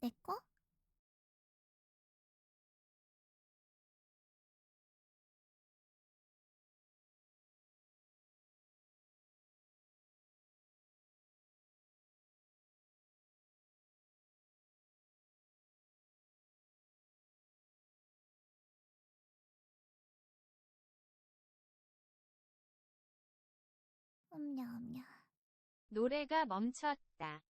내 거? 음냐. 노래가 멈췄다.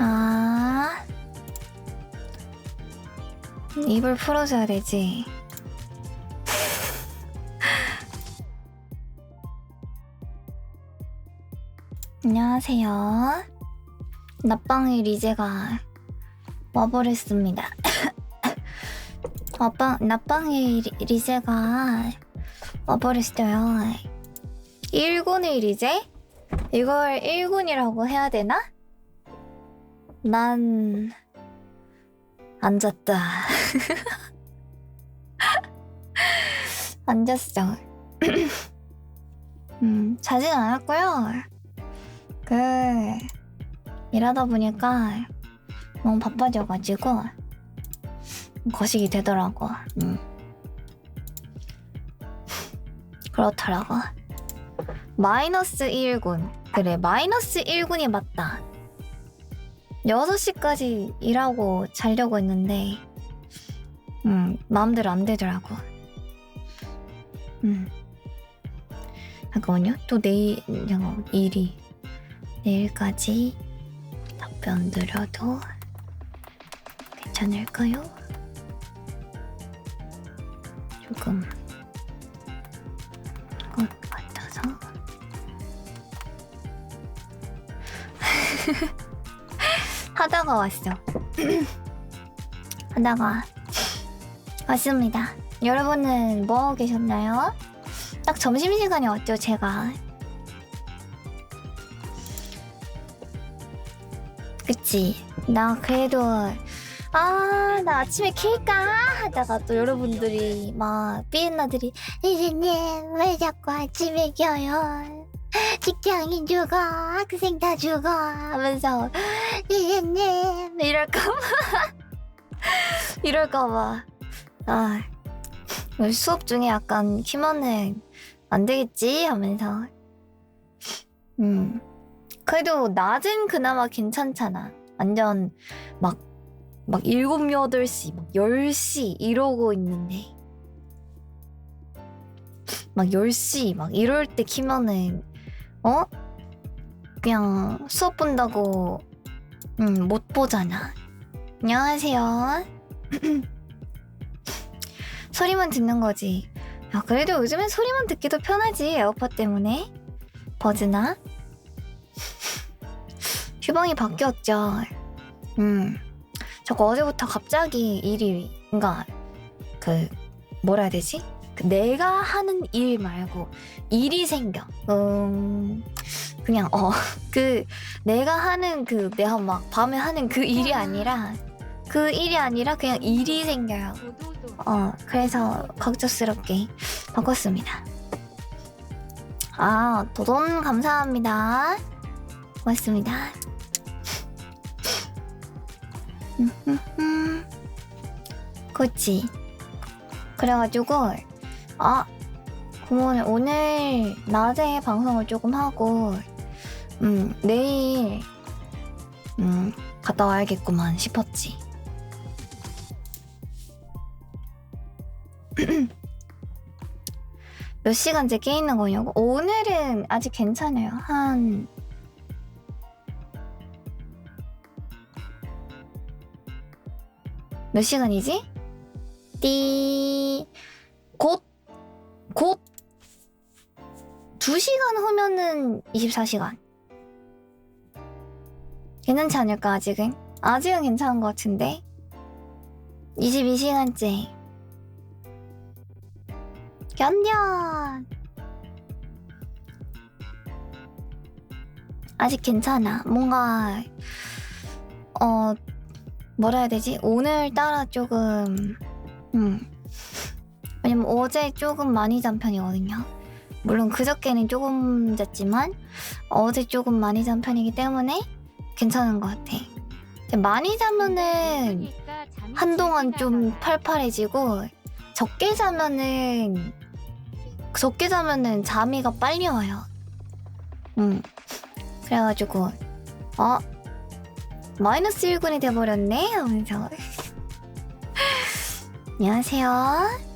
아, 입을 풀어줘야 되지. 안녕하세요. 낮방의 리제가 와버렸습니다. 낮방의 리제가 와버렸어요. 1군의 리제? 이걸 1군이라고 해야 되나? 난 앉았다. 앉았어. 자진 않았고요. 일하다 보니까 너무 바빠져가지고 거식이 되더라고. 그렇더라고. 마이너스 1군. 그래, 마이너스 1군이 맞다. 6시까지 일하고 자려고 했는데 마음대로 안 되더라고. 잠깐만요. 또 내일까지 답변 드려도 괜찮을까요? 조금 것 같아서. 하다가 왔어. 하다가 왔습니다. 여러분은 뭐하고 계셨나요? 딱 점심시간에 왔죠, 제가. 그치? 나 그래도 나 아침에 킬까? 하다가 또 여러분들이 막 삐엔나들이 리제님 왜 자꾸 아침에 껴요? 직장인 죽어, 학생 다 죽어 하면서 리제님 이럴까봐 수업 중에 약간 키면은 안 되겠지 하면서 그래도 낮은 그나마 괜찮잖아. 완전 막 7, 8시, 막 10시 이러고 있는데 막 10시 막 이럴 때 키면은 그냥 수업 본다고 못 보잖아. 안녕하세요. 소리만 듣는 거지. 야, 그래도 요즘엔 소리만 듣기도 편하지. 에어팟 때문에. 버즈나? 휴방이 바뀌었죠. 저거 어제부터 갑자기 일이, 뭐라 해야 되지? 내가 하는 일 말고 일이 생겨. 그냥 그 내가 하는 그 내가 막 밤에 하는 그 일이 아니라 그냥 일이 생겨요. 그래서 걱정스럽게 바꿨습니다. 도돈 감사합니다. 고맙습니다. 그치. 그래가지고 그러면 오늘 낮에 방송을 조금 하고 내일 갔다 와야겠구만 싶었지. 몇 시간째 깨 있는 거냐고? 오늘은 아직 괜찮아요. 한 몇 시간이지? 곧 2시간 후면은 24시간. 괜찮지 않을까 아직은? 아직은 괜찮은 것 같은데 22시간째 견뎌. 아직 괜찮아. 뭔가 뭐라 해야 되지? 오늘따라 조금 왜냐면 어제 조금 많이 잔 편이거든요. 물론 그저께는 조금 잤지만 어제 조금 많이 잔 편이기 때문에 괜찮은 것 같아. 많이 자면은 한동안 좀 팔팔해지고 적게 자면은 잠이가 빨리 와요. 그래가지고 마이너스 1군이 돼버렸네 하면서 안녕하세요.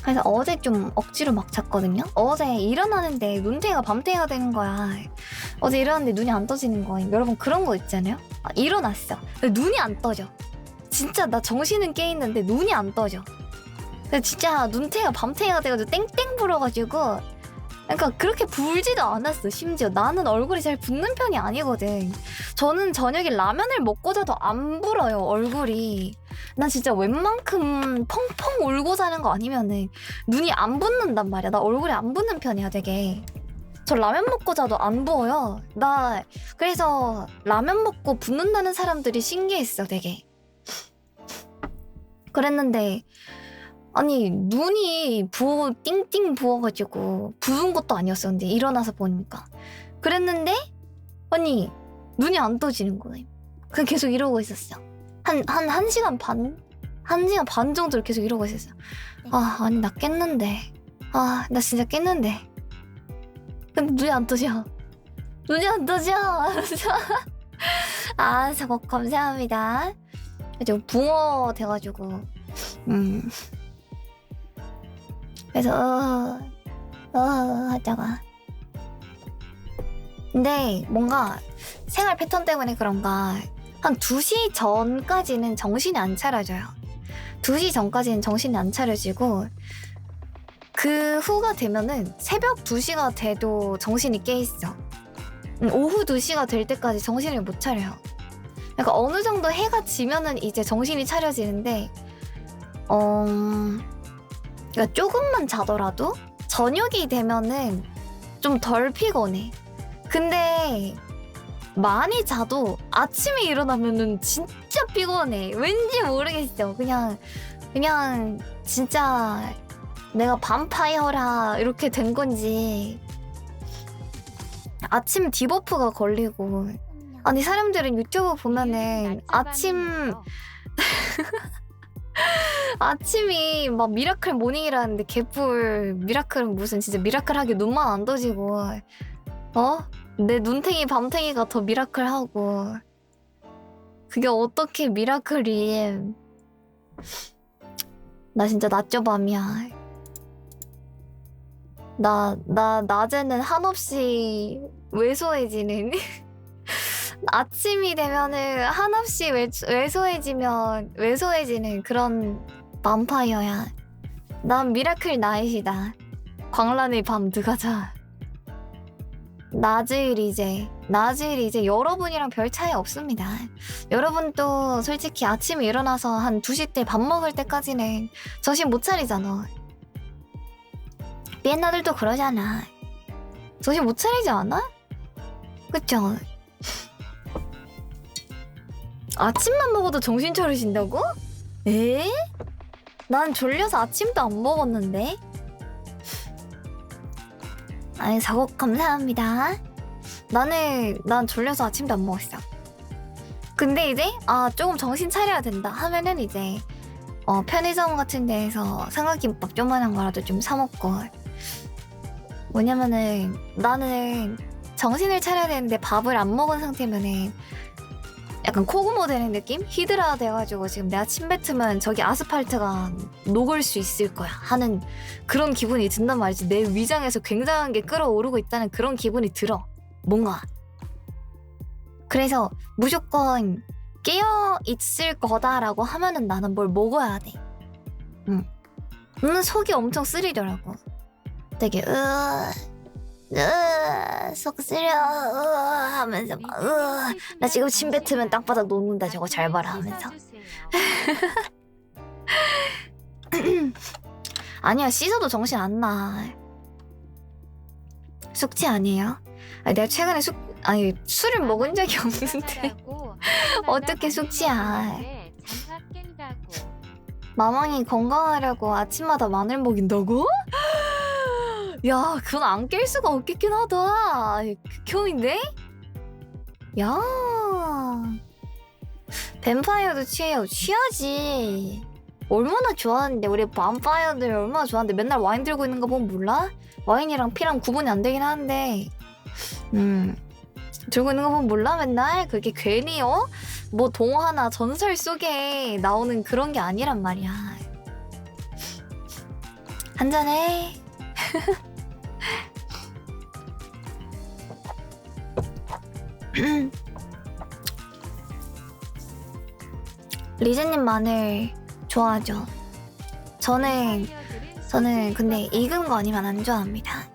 그래서 어제 좀 억지로 막 잤거든요. 어제 일어나는데 눈탱이가 밤탱이가 되는 거야. 어제 일어났는데 눈이 안 떠지는 거예요. 여러분 그런 거 있잖아요. 일어났어. 눈이 안 떠져. 진짜 나 정신은 깨있는데 눈이 안 떠져. 진짜 눈탱이가 밤탱이가 돼가지고 땡땡 불어가지고 그러니까 그렇게 불지도 않았어. 심지어 나는 얼굴이 잘 붓는 편이 아니거든. 저는 저녁에 라면을 먹고 자도 안 불어요 얼굴이. 난 진짜 웬만큼 펑펑 울고 자는 거 아니면은 눈이 안 붓는단 말이야. 나 얼굴이 안 붓는 편이야 되게. 저 라면 먹고 자도 안 부어요. 나 그래서 라면 먹고 붓는다는 사람들이 신기했어 되게. 그랬는데 아니 눈이 띵띵 부어가지고 부은 것도 아니었었는데 일어나서 보니까 그랬는데 아니 눈이 안 떠지는 거예요. 그냥 계속 이러고 있었어. 한 1시간 반? 1시간 반 정도를 계속 이러고 있었어. 아니 나 깼는데 나 진짜 깼는데 근데 눈이 안 떠져. 눈이 안 떠져. 저거 감사합니다. 이제 붕어 돼가지고 그래서 하다가 근데 뭔가 생활 패턴 때문에 그런가 한 2시 전까지는 정신이 안 차려져요. 2시 전까지는 정신이 안 차려지고 그 후가 되면은 새벽 2시가 돼도 정신이 깨있어. 오후 2시가 될 때까지 정신을 못 차려요. 그러니까 어느 정도 해가 지면은 이제 정신이 차려지는데 그러니까 조금만 자더라도 저녁이 되면은 좀 덜 피곤해. 근데 많이 자도 아침에 일어나면은 진짜 피곤해. 왠지 모르겠어. 그냥 진짜 내가 밤파이어라 이렇게 된 건지 아침 디버프가 걸리고. 아니 사람들은 유튜브 보면은 아침이 막 미라클 모닝이라는데 개뿔. 미라클은 무슨 진짜 미라클하게 눈만 안 떠지고 내 눈탱이 밤탱이가 더 미라클하고 그게 어떻게 미라클이. 나 진짜 낮저 밤이야. 나 낮에는 한없이 왜소해지는 아침이 되면은 한없이 왜소해지는 그런 밤파이어야. 난 미라클 나잇이다. 광란의 밤 들어가자. 낮을 이제 여러분이랑 별 차이 없습니다. 여러분도 솔직히 아침에 일어나서 한 2시 때 밥 먹을 때까지는 정신 못 차리잖아. 삐엔나들도 그러잖아. 정신 못 차리지 않아? 그쵸? 아침만 먹어도 정신 차리신다고? 에? 난 졸려서 아침도 안 먹었는데? 아니, 작업 감사합니다. 난 졸려서 아침도 안 먹었어. 근데 이제 조금 정신 차려야 된다 하면은 이제 편의점 같은 데에서 삼각김밥 조그만한 거라도 좀 사 먹고. 뭐냐면은 나는 정신을 차려야 되는데 밥을 안 먹은 상태면은 약간 코고모 되는 느낌? 히드라 돼가지고 지금 내가 침 뱉으면 저기 아스팔트가 녹을 수 있을 거야 하는 그런 기분이 든단 말이지. 내 위장에서 굉장한 게 끌어오르고 있다는 그런 기분이 들어. 뭔가. 그래서 무조건 깨어 있을 거다라고 하면은 나는 뭘 먹어야 돼. 속이 엄청 쓰리더라고. 되게 속 쓰려 하면서 막 나 지금 침 뱉으면 땅바닥 녹는다 저거 잘 봐라 하면서. 아니야, 씻어도 정신 안 나. 숙취 아니에요? 내가 최근에 술을 먹은 적이 없는데 어떻게 숙취야. 마망이 건강하려고 아침마다 마늘 먹인다고? 야, 그건 안 깰 수가 없겠긴 하다. 극혐인데? 야, 뱀파이어도 취해요. 취하지. 얼마나 좋아하는데. 우리 뱀파이어들 얼마나 좋아하는데. 맨날 와인 들고 있는 거 보면 몰라? 와인이랑 피랑 구분이 안 되긴 하는데 들고 있는 거 보면 몰라? 맨날 그게 괜히 뭐 동화나 전설 속에 나오는 그런 게 아니란 말이야. 한잔해. 리즈님 마늘 좋아하죠? 저는 근데 익은 거 아니면 안 좋아합니다.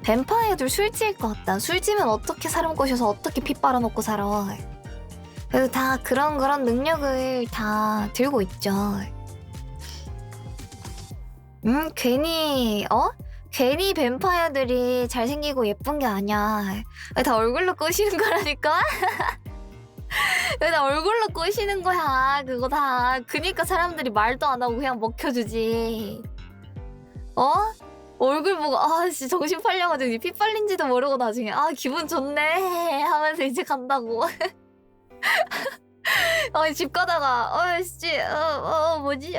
뱀파이어들 술지일 것 같다. 술지면 어떻게 사람 꼬셔서 어떻게 피 빨아먹고 살아. 그래서 다 그런 능력을 다 들고 있죠. 괜히 뱀파이어들이 잘생기고 예쁜 게 아니야. 다 얼굴로 꼬시는 거라니까? 다 얼굴로 꼬시는 거야. 그거 다. 그니까 사람들이 말도 안 하고 그냥 먹혀주지. 얼굴 보고 정신 팔려가지고 피 빨린지도 모르고 나중에 기분 좋네 하면서 이제 간다고. 집 가다가 뭐지?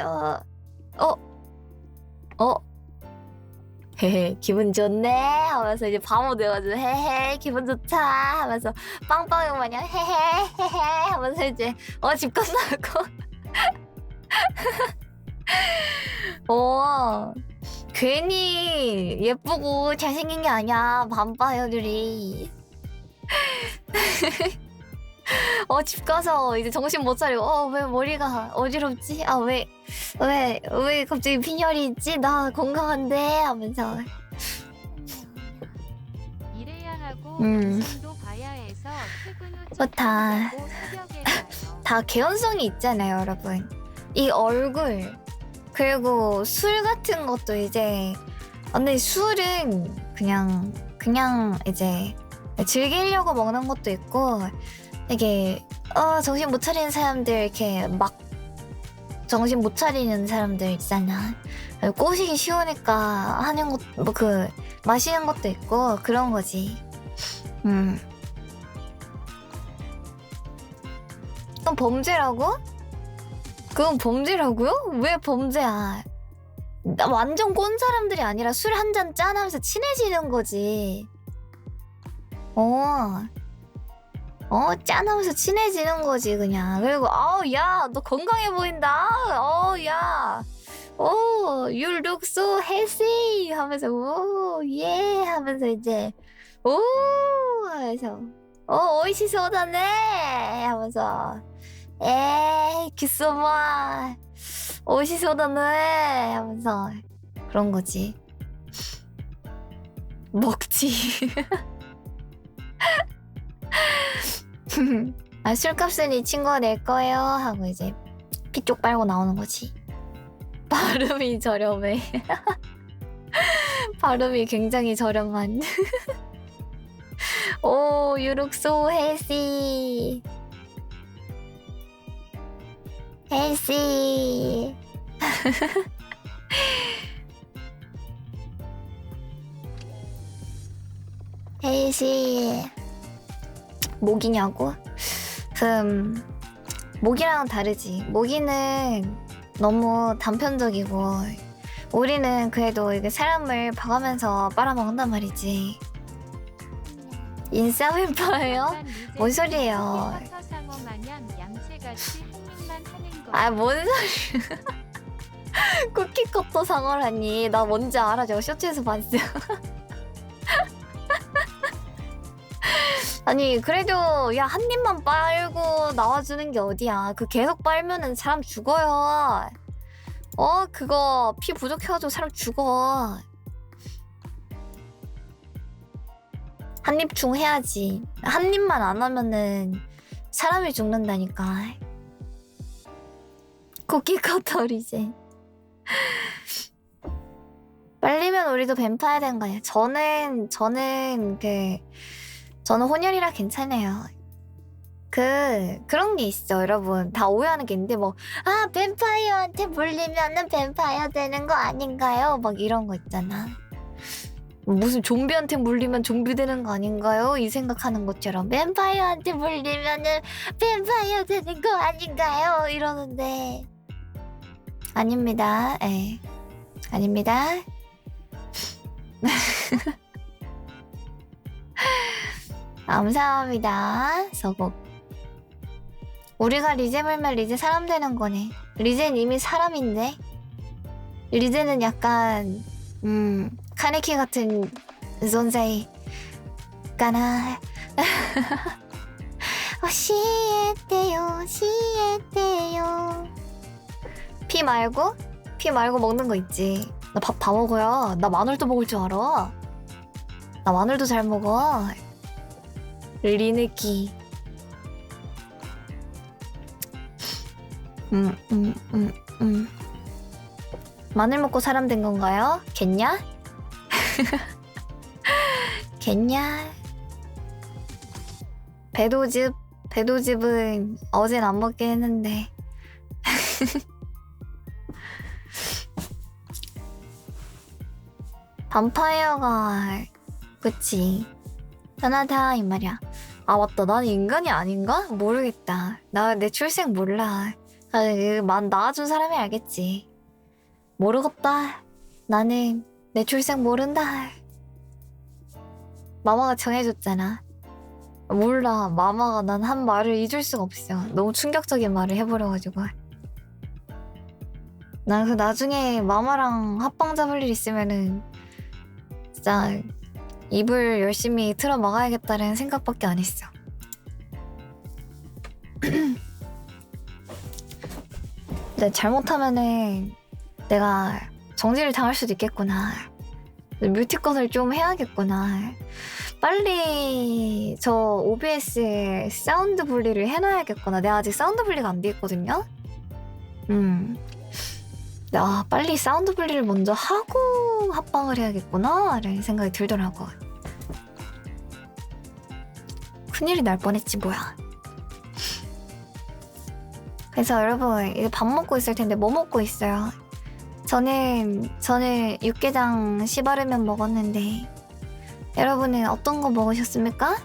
헤헤 기분 좋네 하면서 이제 바보 돼가지고 헤헤 기분 좋다 하면서 빵빵이 마냥 헤헤 하면서 이제 집 끝나고 괜히 예쁘고 잘생긴 게 아니야 밤파이어들이. 집 가서 이제 정신 못 차리고 왜 머리가 어지럽지? 왜 갑자기 빈혈이 있지? 나 건강한데 하면서. 일해야 하고 도 봐야 해서 퇴근 후 다 개연성이 있잖아요, 여러분. 이 얼굴 그리고 술 같은 것도 이제 근데 술은 그냥 이제 즐기려고 먹는 것도 있고 되게 정신 못 차리는 사람들 이렇게 막 정신 못 차리는 사람들 있잖아. 꼬시기 쉬우니까 하는 것 뭐 마시는 것도 있고 그런 거지. 그건 범죄라고? 그건 범죄라고요? 왜 범죄야? 나 완전 꼰 사람들이 아니라 술 한 잔 짠하면서 친해지는 거지. 짠하면서 친해지는 거지 그냥. 그리고 야 너 건강해 보인다. 야 you look so healthy 하면서 예 하면서 이제 하면서 오이시소다네 하면서 기소마 오이시소다네 하면서 그런 거지. 먹지. 아, 술값은 이 친구가 낼 거예요 하고 이제 피 쪽 빨고 나오는 거지. 발음이 저렴해. 발음이 굉장히 저렴한. 오, you look so healthy. healthy. healthy. 모기냐고? 모기랑은 다르지. 모기는 너무 단편적이고 우리는 그래도 이게 사람을 봐가면서 빨아먹는단 말이지. 인싸 뱀파예요? 뭔 소리예요? 아, 뭔 소리? 쿠키커터 상어라니. 나 뭔지 알아. 제가 쇼츠에서 봤어. 아니 그래도 야, 한 입만 빨고 나와주는 게 어디야. 그 계속 빨면은 사람 죽어요. 그거 피 부족해가지고 사람 죽어. 한 입충 해야지. 한 입만 안 하면은 사람이 죽는다니까. 쿠키 커터리제. 빨리면 우리도 뱀파야 되는 거 아니야. 저는 혼혈이라 괜찮아요. 그런 게 있어, 여러분. 다 오해하는 게 있는데, 뱀파이어한테 물리면은 뱀파이어 되는 거 아닌가요? 막 이런 거 있잖아. 무슨 좀비한테 물리면 좀비 되는 거 아닌가요? 이 생각하는 것처럼. 뱀파이어한테 물리면은 뱀파이어 되는 거 아닌가요? 이러는데. 아닙니다. 에. 아닙니다. 감사합니다. 서곡. 우리가 리제 물면 리제 사람 되는 거네. 리제는 이미 사람인데. 리제는 약간 카네키 같은 존재 까나. 시에때요 시에때요. 피 말고 먹는 거 있지. 나 밥 다 먹어요. 나 마늘도 먹을 줄 알아. 나 마늘도 잘 먹어. 리느끼. 마늘 먹고 사람 된 건가요? 겠냐? 겠냐? 배도즙은 어젠 안 먹긴 했는데. 밤파이어가 그치. 편하다 이 말이야. 아 맞다, 나는 인간이 아닌가? 모르겠다. 나 내 출생 몰라. 낳아준 사람이 알겠지. 모르겠다. 나는 내 출생 모른다. 마마가 정해줬잖아. 몰라. 마마가 난 한 말을 잊을 수가 없어. 너무 충격적인 말을 해버려가지고. 난 그 나중에 마마랑 합방 잡을 일 있으면은 진짜 입을 열심히 틀어 막아야겠다는 생각밖에 안 했어. 근데 잘못하면은 내가 정지를 당할 수도 있겠구나. 뮤티컷을 좀 해야겠구나. 빨리 저 OBS에 사운드 분리를 해놔야겠구나. 내가 아직 사운드 분리가 안 돼 있거든요. 빨리 사운드 분리를 먼저 하고 합방을 해야겠구나 라는 생각이 들더라고. 큰일이 날 뻔했지 뭐야. 그래서 여러분 이제 밥 먹고 있을 텐데 뭐 먹고 있어요? 저는 육개장 시바르면 먹었는데 여러분은 어떤 거 먹으셨습니까?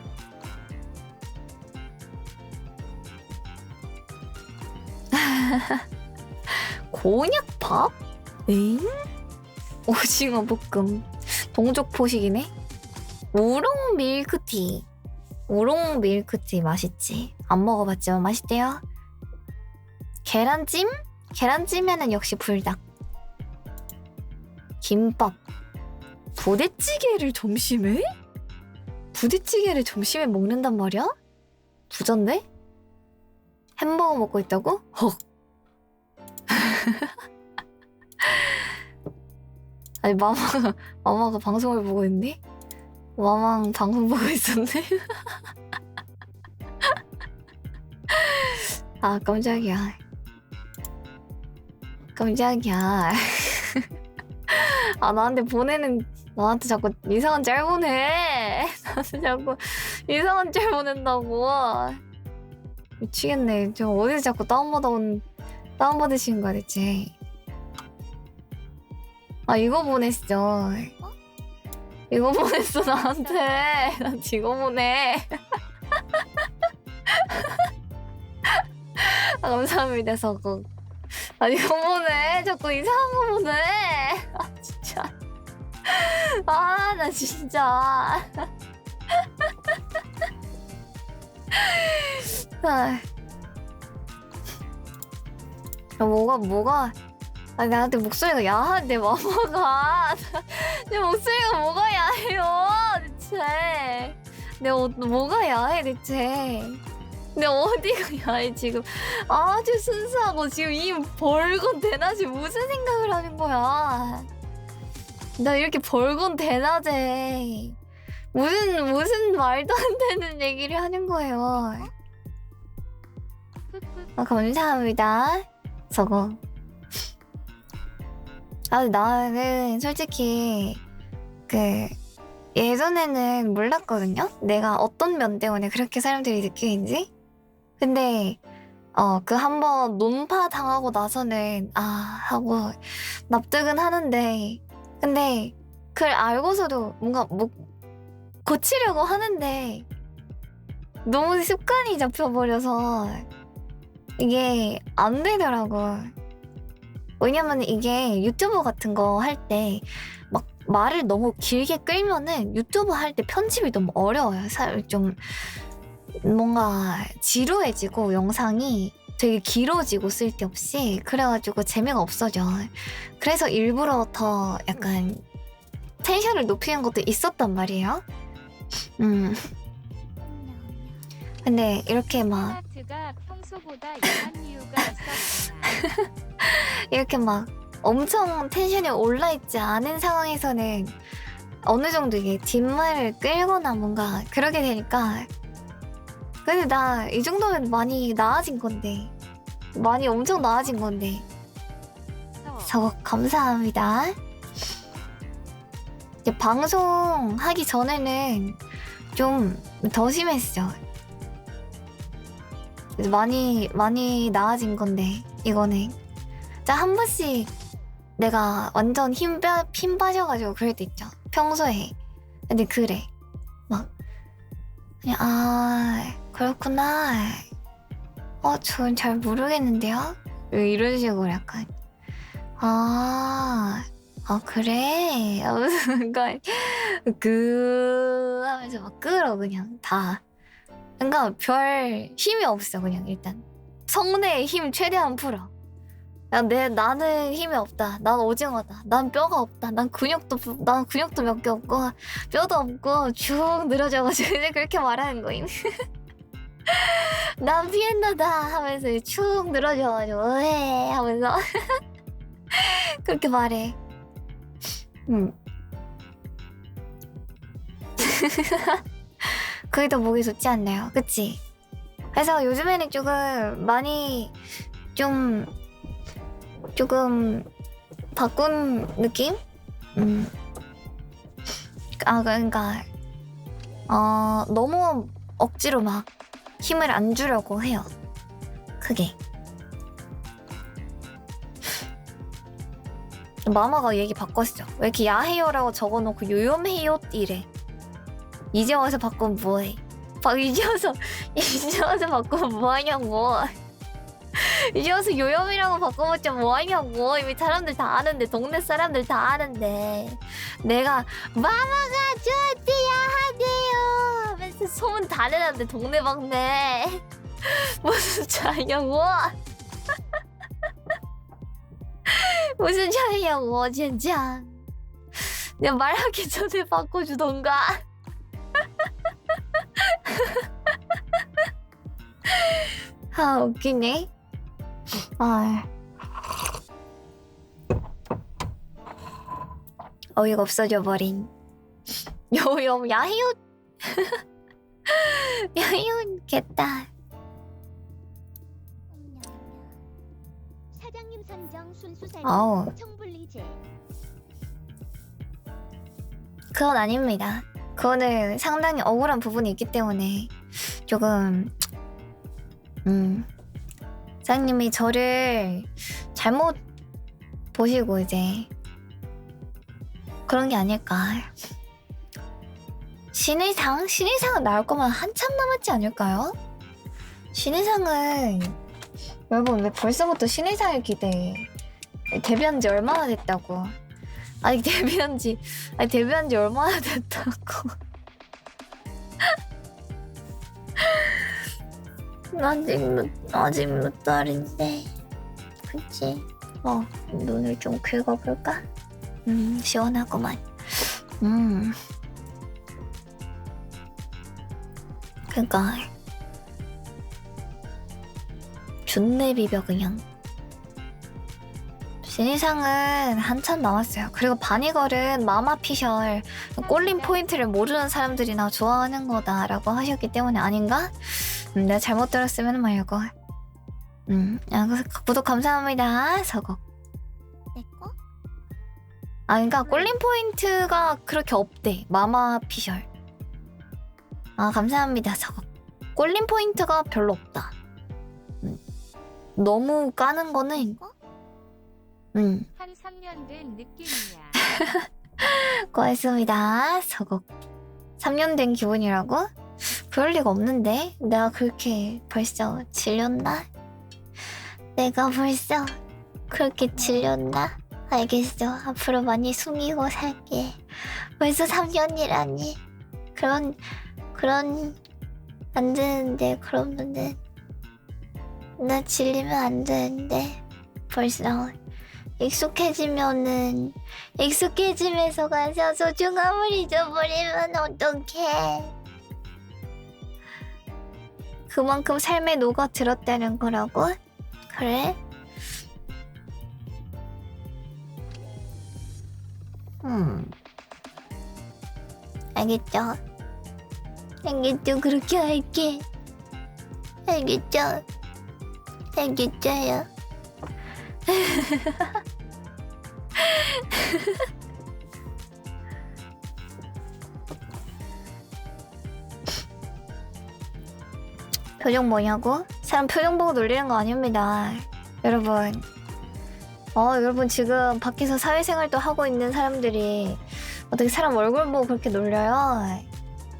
곤약밥? 엥? 오징어 볶음. 동족 포식이네? 우롱 밀크티. 우롱 밀크티 맛있지. 안 먹어봤지만 맛있대요. 계란찜? 계란찜에는 역시 불닭. 김밥. 부대찌개를 점심에? 부대찌개를 점심에 먹는단 말이야? 부잔데? 햄버거 먹고 있다고? 헉. 아니 마마가 방송을 보고 있네? 마마랑 방송 보고 있었네? 아 깜짝이야. 깜짝이야. 아 나한테 자꾸 이상한 짤 보내. 나한테 자꾸 이상한 짤 보낸다고. 미치겠네. 저 어디서 자꾸 다운받으시는 거야 대체. 아 이거 보냈어. 이거 보냈어 나한테. 나 이거 보내. 아, 감사합니다 서고. 아 이거 보내. 자꾸 이상한 거 보내. 아 진짜. 아 나 진짜. 아. 뭐가 아 나한테 목소리가 야한데 마마가. 내 목소리가 뭐가 야해요 대체. 뭐가 야해 대체. 내 어디가 야해 지금. 아주 순수하고 지금 이 벌건 대낮에 무슨 생각을 하는 거야. 나 이렇게 벌건 대낮에 무슨 말도 안 되는 얘기를 하는 거예요. 아 감사합니다 저거. 아 나는 솔직히 그 예전에는 몰랐거든요. 내가 어떤 면 때문에 그렇게 사람들이 느끼는지. 근데 그 한번 논파 당하고 나서는 아 하고 납득은 하는데, 근데 그걸 알고서도 뭔가 뭐 고치려고 하는데 너무 습관이 잡혀버려서 이게 안 되더라고. 왜냐면 이게 유튜브 같은 거 할 때 막 말을 너무 길게 끌면은 유튜브 할 때 편집이 너무 어려워요. 좀 뭔가 지루해지고 영상이 되게 길어지고 쓸데없이. 그래가지고 재미가 없어져. 그래서 일부러 더 약간 텐션을 높이는 것도 있었단 말이에요. 근데 이렇게 막 하트가 평소보다 야한 이유가 있었구나. 이렇게 막 엄청 텐션이 올라있지 않은 상황에서는 어느 정도 이게 뒷말을 끌거나 뭔가 그러게 되니까. 근데 나 이 정도면 많이 나아진 건데, 많이 엄청 나아진 건데. 저거 감사합니다. 이제 방송하기 전에는 좀 더 심했어. 그래서 많이 나아진 건데 이거는 자 한 번씩 내가 완전 힘 빠져가지고 그럴 때 있죠 평소에. 근데 그래 막 그냥 아 그렇구나. 전 잘 모르겠는데요. 이런 식으로 약간 아 그래 하면서 약간 하면서 막 끌어 그냥 다. 그러니까 별 힘이 없어. 그냥 일단 성내에 힘 최대한 풀어. 나는 힘이 없다. 난 오징어다. 난 뼈가 없다. 난 근육도 몇 개 없고 뼈도 없고 쭉 늘어져가지고 이제 그렇게 말하는 거임. 난 피엔나다 하면서 쭉 늘어져가지고 에 하면서 그렇게 말해. 그게 더 보기 좋지 않나요? 그치? 그래서 요즘에는 조금 많이 조금 바꾼 느낌? 그러니까 너무 억지로 막 힘을 안 주려고 해요. 크게. 마마가 얘기 바꿨어. 왜 이렇게 야해요라고 적어놓고 요염해요 이래. 이제 와서 바꾸면 뭐해? 이제 와서 바꾸면 뭐하냐고. 이제 와서 요염이라고 바꿔봤자 뭐하냐고. 이미 사람들 다 아는데, 동네 사람들 다 아는데 내가 마마가 저한테 야하대요 하면서 소문 다 내놨는데 동네방네. 무슨 차이냐고. 무슨 차이냐고 진짜. 내가 말하기 전에 바꿔주던가. 아 웃기네. 어이가 없어져 버린 요염 야히웃. 야히웃 겠다. 사장님 선정 순수살기 아우. 청분리제. 그건 아닙니다. 그거는 상당히 억울한 부분이 있기 때문에 조금 사장님이 저를 잘못 보시고 이제 그런 게 아닐까. 신의상은 나올 거면 한참 남았지 않을까요? 신의상은 여러분 왜 벌써부터 신의상을 기대해? 데뷔한 지 얼마나 됐다고. 데뷔한 지 얼마나 됐다고. 아직 몇 달인데. 그치? 눈을 좀 긁어볼까? 시원하구만. 그니까 존내 비벼 그냥. 신의상은 한참 남았어요. 그리고 바니걸은 마마피셜 꼴린 포인트를 모르는 사람들이나 좋아하는 거다라고 하셨기 때문에 아닌가? 내가 잘못 들었으면 말고. 구독 감사합니다. 서곡. 내꺼? 그러니까 꼴린 포인트가 그렇게 없대. 마마피셜. 감사합니다. 서곡. 꼴린 포인트가 별로 없다. 너무 까는 거는 한 3년 된 느낌이야. 고맙습니다. 서곡. 3년 된 기분이라고? 그럴 리가 없는데? 내가 그렇게 벌써 질렸나? 내가 벌써 그렇게 질렸나? 알겠어. 앞으로 많이 숨기고 살게. 벌써 3년이라니. 그런 안 되는데. 그러면은 나 질리면 안 되는데. 벌써 익숙해지면서 가서 소중함을 잊어버리면 어떡해. 그만큼 삶에 녹아들었다는 거라고? 그래? 알겠죠? 그렇게 할게. 알겠죠? 알겠죠요? 표정 뭐냐고? 사람 표정 보고 놀리는 거 아닙니다. 여러분. 여러분 지금 밖에서 사회생활도 하고 있는 사람들이 어떻게 사람 얼굴 보고 그렇게 놀려요?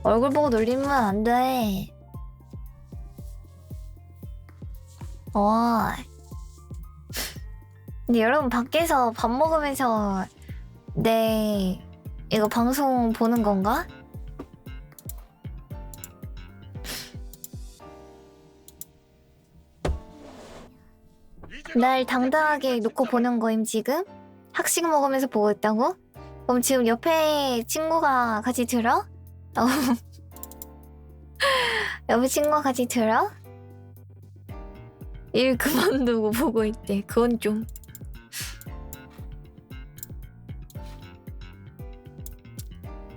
얼굴 보고 놀리면 안 돼. 근데 여러분 밖에서 밥 먹으면서 이거 방송 보는 건가? 날 당당하게 놓고 보는 거임 지금? 학식 먹으면서 보고 있다고? 그럼 지금 옆에 친구가 같이 들어? 옆에 친구가 같이 들어? 일 그만두고 보고 있대. 그건 좀.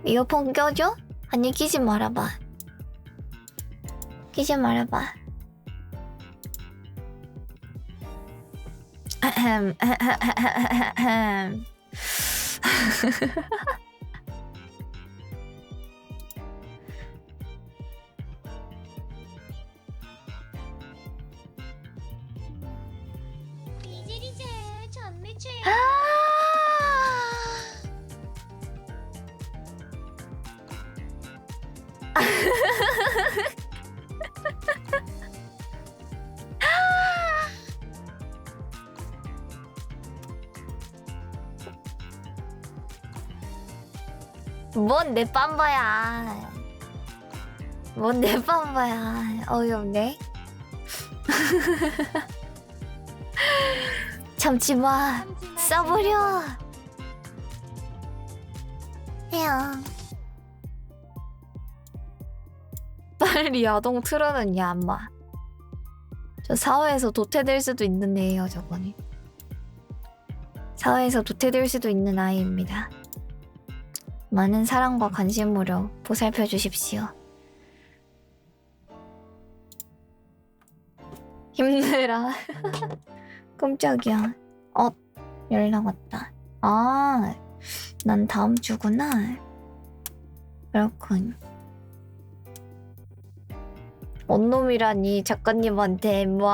이어폰 껴줘? 아니 끼지 말아봐. 끼지 말아봐. 이질이제 전매체. 뭔 내 빰바야. 뭔 내 빰바야. 어이없네. 참지마. 써버려. 해요. 빨리 야동 틀어는 야마. 저 사회에서 도태될 수도 있는 애예요, 저거는. 사회에서 도태될 수도 있는 아이입니다. 많은 사랑과 관심으로 보살펴 주십시오. 힘내라. 깜짝이야. 연락 왔다. 아, 난 다음 주구나. 그렇군. 언놈이라니 작가님한테 뭐.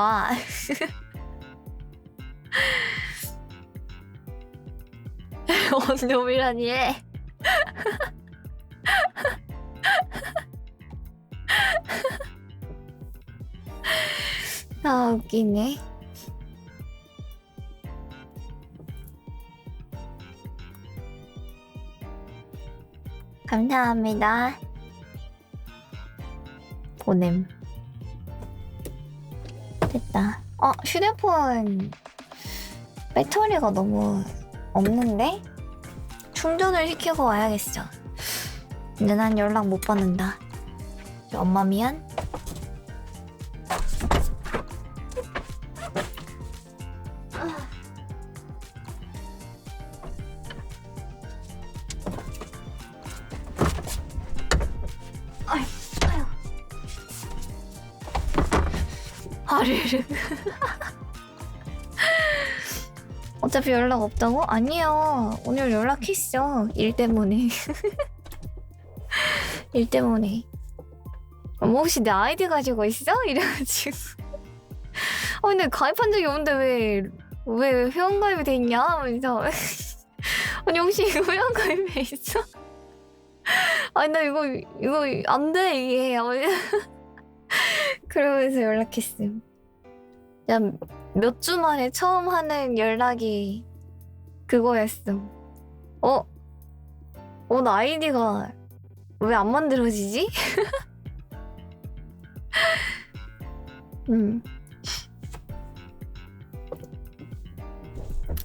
언놈이라니 해. 아, 웃기네. 감사합니다. 보냄. 됐다. 휴대폰 배터리가 너무 없는데? 충전을 시키고 와야겠어. 근데 난 연락 못 받는다. 엄마 미안. 아르르. 어차피 연락 없다고? 아니요. 오늘 연락했어. 일 때문에. 일 때문에. 뭐 혹시 내 아이디 가지고 있어? 이래가지고. 근데 가입한 적이 없는데 왜 회원가입이 돼 있냐? 하면서. 아니 혹시 이거 회원가입에 있어? 아니 나 이거 안 돼 이게. 그러면서 연락했음. 몇 주 만에 처음 하는 연락이 그거였어. 나 아이디가 왜 안 만들어지지?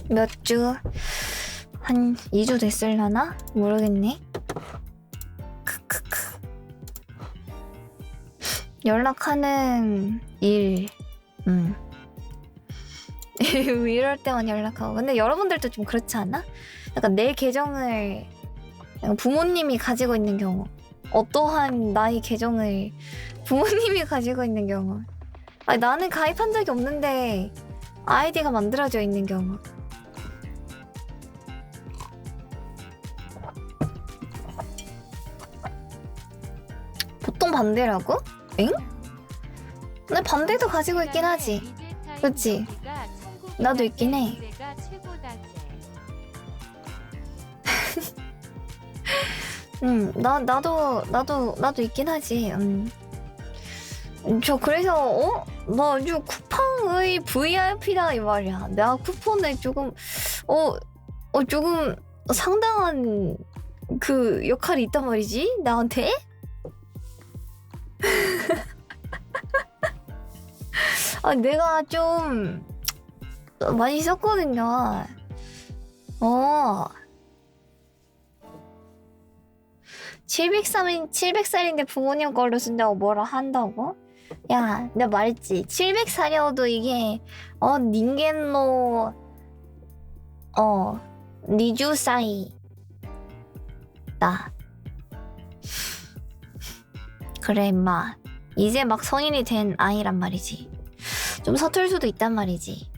몇 주? 한 2주 됐을라나? 모르겠네. 크크크. 연락하는 일. 이럴 때만 연락하고. 근데 여러분들도 좀 그렇지 않아? 약간 내 계정을 부모님이 가지고 있는 경우, 어떠한 나의 계정을 부모님이 가지고 있는 경우, 아니, 나는 가입한 적이 없는데 아이디가 만들어져 있는 경우. 보통 반대라고? 엥? 근데 반대도 가지고 있긴 하지. 그치? 나도 있긴 해. 나도 있긴 하지. 저 그래서 나 아주 쿠팡의 VIP다 이 말이야. 내가 쿠폰에 조금 조금 상당한 그 역할이 있단 말이지 나한테. 내가 좀 많이 썼거든요. 700살인데 부모님 걸로 쓴다고 뭐라 한다고? 야, 내가 말했지. 700살이어도 이게 닌겐노 니주사이 다. 그래 임마. 이제 막 성인이 된 아이란 말이지. 좀 서툴 수도 있단 말이지.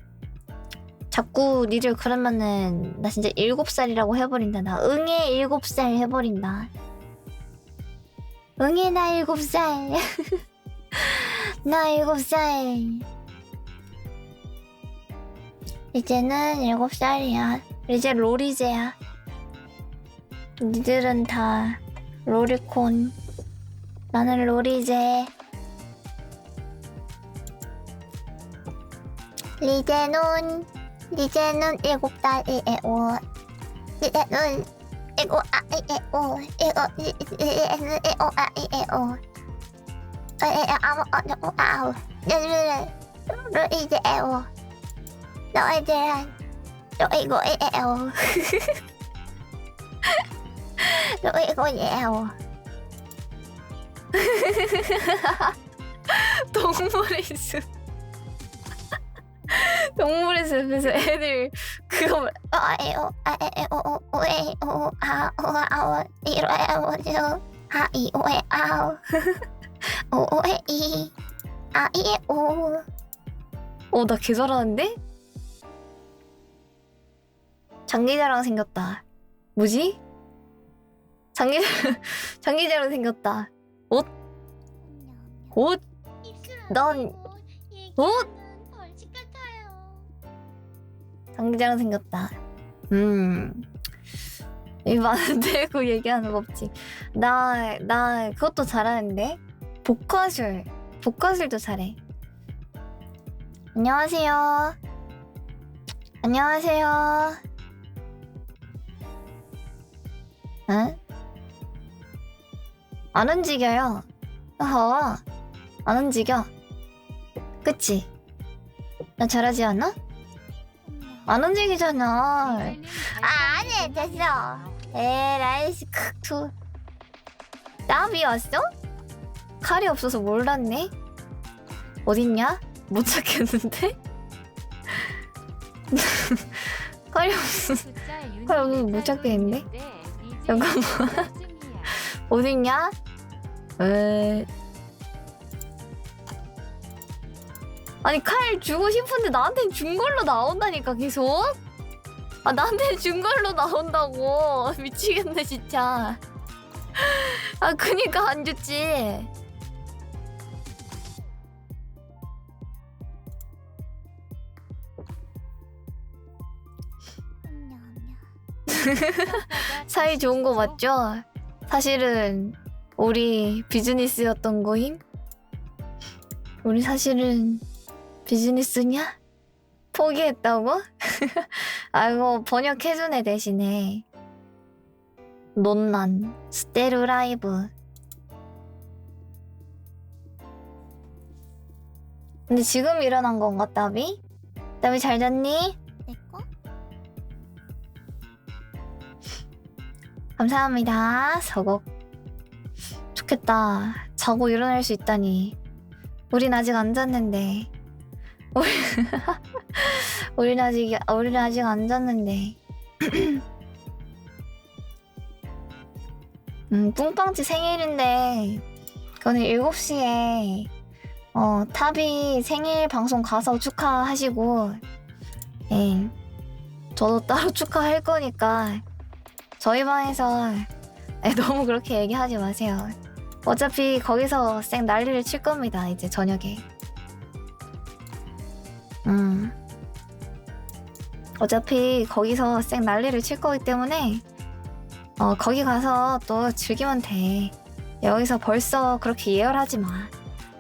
자꾸 니들 그러면은 나 진짜 7살이라고 해버린다. 나 응애 7살 해버린다. 응애 나 7살. 나 7살. 이제는 7살이야. 이제 롤이제야. 니들은 다 롤이콘. 나는 롤이제. 이제는 7살이에요. 이제는 이거 이제요. 너희들은 이거예요. 너 이거예요. 동물의 숲. 동물의 숲에서 애들 그거 나 개 잘하는데? 장기자랑 생겼다. 뭐지? 장기자랑 생겼다. 옷? 옷? 넌 옷? 벌칙 같아요. 장기자랑 생겼다. 이 많은데 그 얘기하는 거 없지. 나 그것도 잘하는데. 복화술도 잘해. 안녕하세요. 안녕하세요. 응? 안 움직여요. 안 움직여. 그치? 나 잘하지 않아? 안 움직이잖아. 아니 됐어. 에라이씨 크투. 나비 왔어? 칼이 없어서 몰랐네. 어딨냐? 못 찾겠는데? 칼이 없어. 칼이 없어서 못 찾겠는데? 잠깐만. 어딨냐? 아니 칼 주고 싶은데 나한텐 준 걸로 나온다니까 계속? 아 나한텐 준 걸로 나온다고. 미치겠네 진짜. 아 그니까 안 줬지. 사이 좋은 거 맞죠? 사실은 우리 비즈니스였던 거임? 우리 사실은 비즈니스냐? 포기했다고? 아이고 번역해주네 대신에. 논란 스테루 라이브. 근데 지금 일어난 건가 따비? 따비 잘 잤니? 내꺼? 감사합니다. 서곡. 좋겠다. 자고 일어날 수 있다니. 우린 아직 안 잤는데. 우린 아직 안 잤는데. 뿡빵치 생일인데 오늘 7시에 탑이 생일 방송 가서 축하하시고, 예, 저도 따로 축하할 거니까 저희 방에서 너무 그렇게 얘기하지 마세요. 어차피 거기서 쌩 난리를 칠 겁니다. 이제 저녁에. 어차피 거기서 쌩 난리를 칠 거기 때문에 거기 가서 또 즐기면 돼. 여기서 벌써 그렇게 예열하지 마.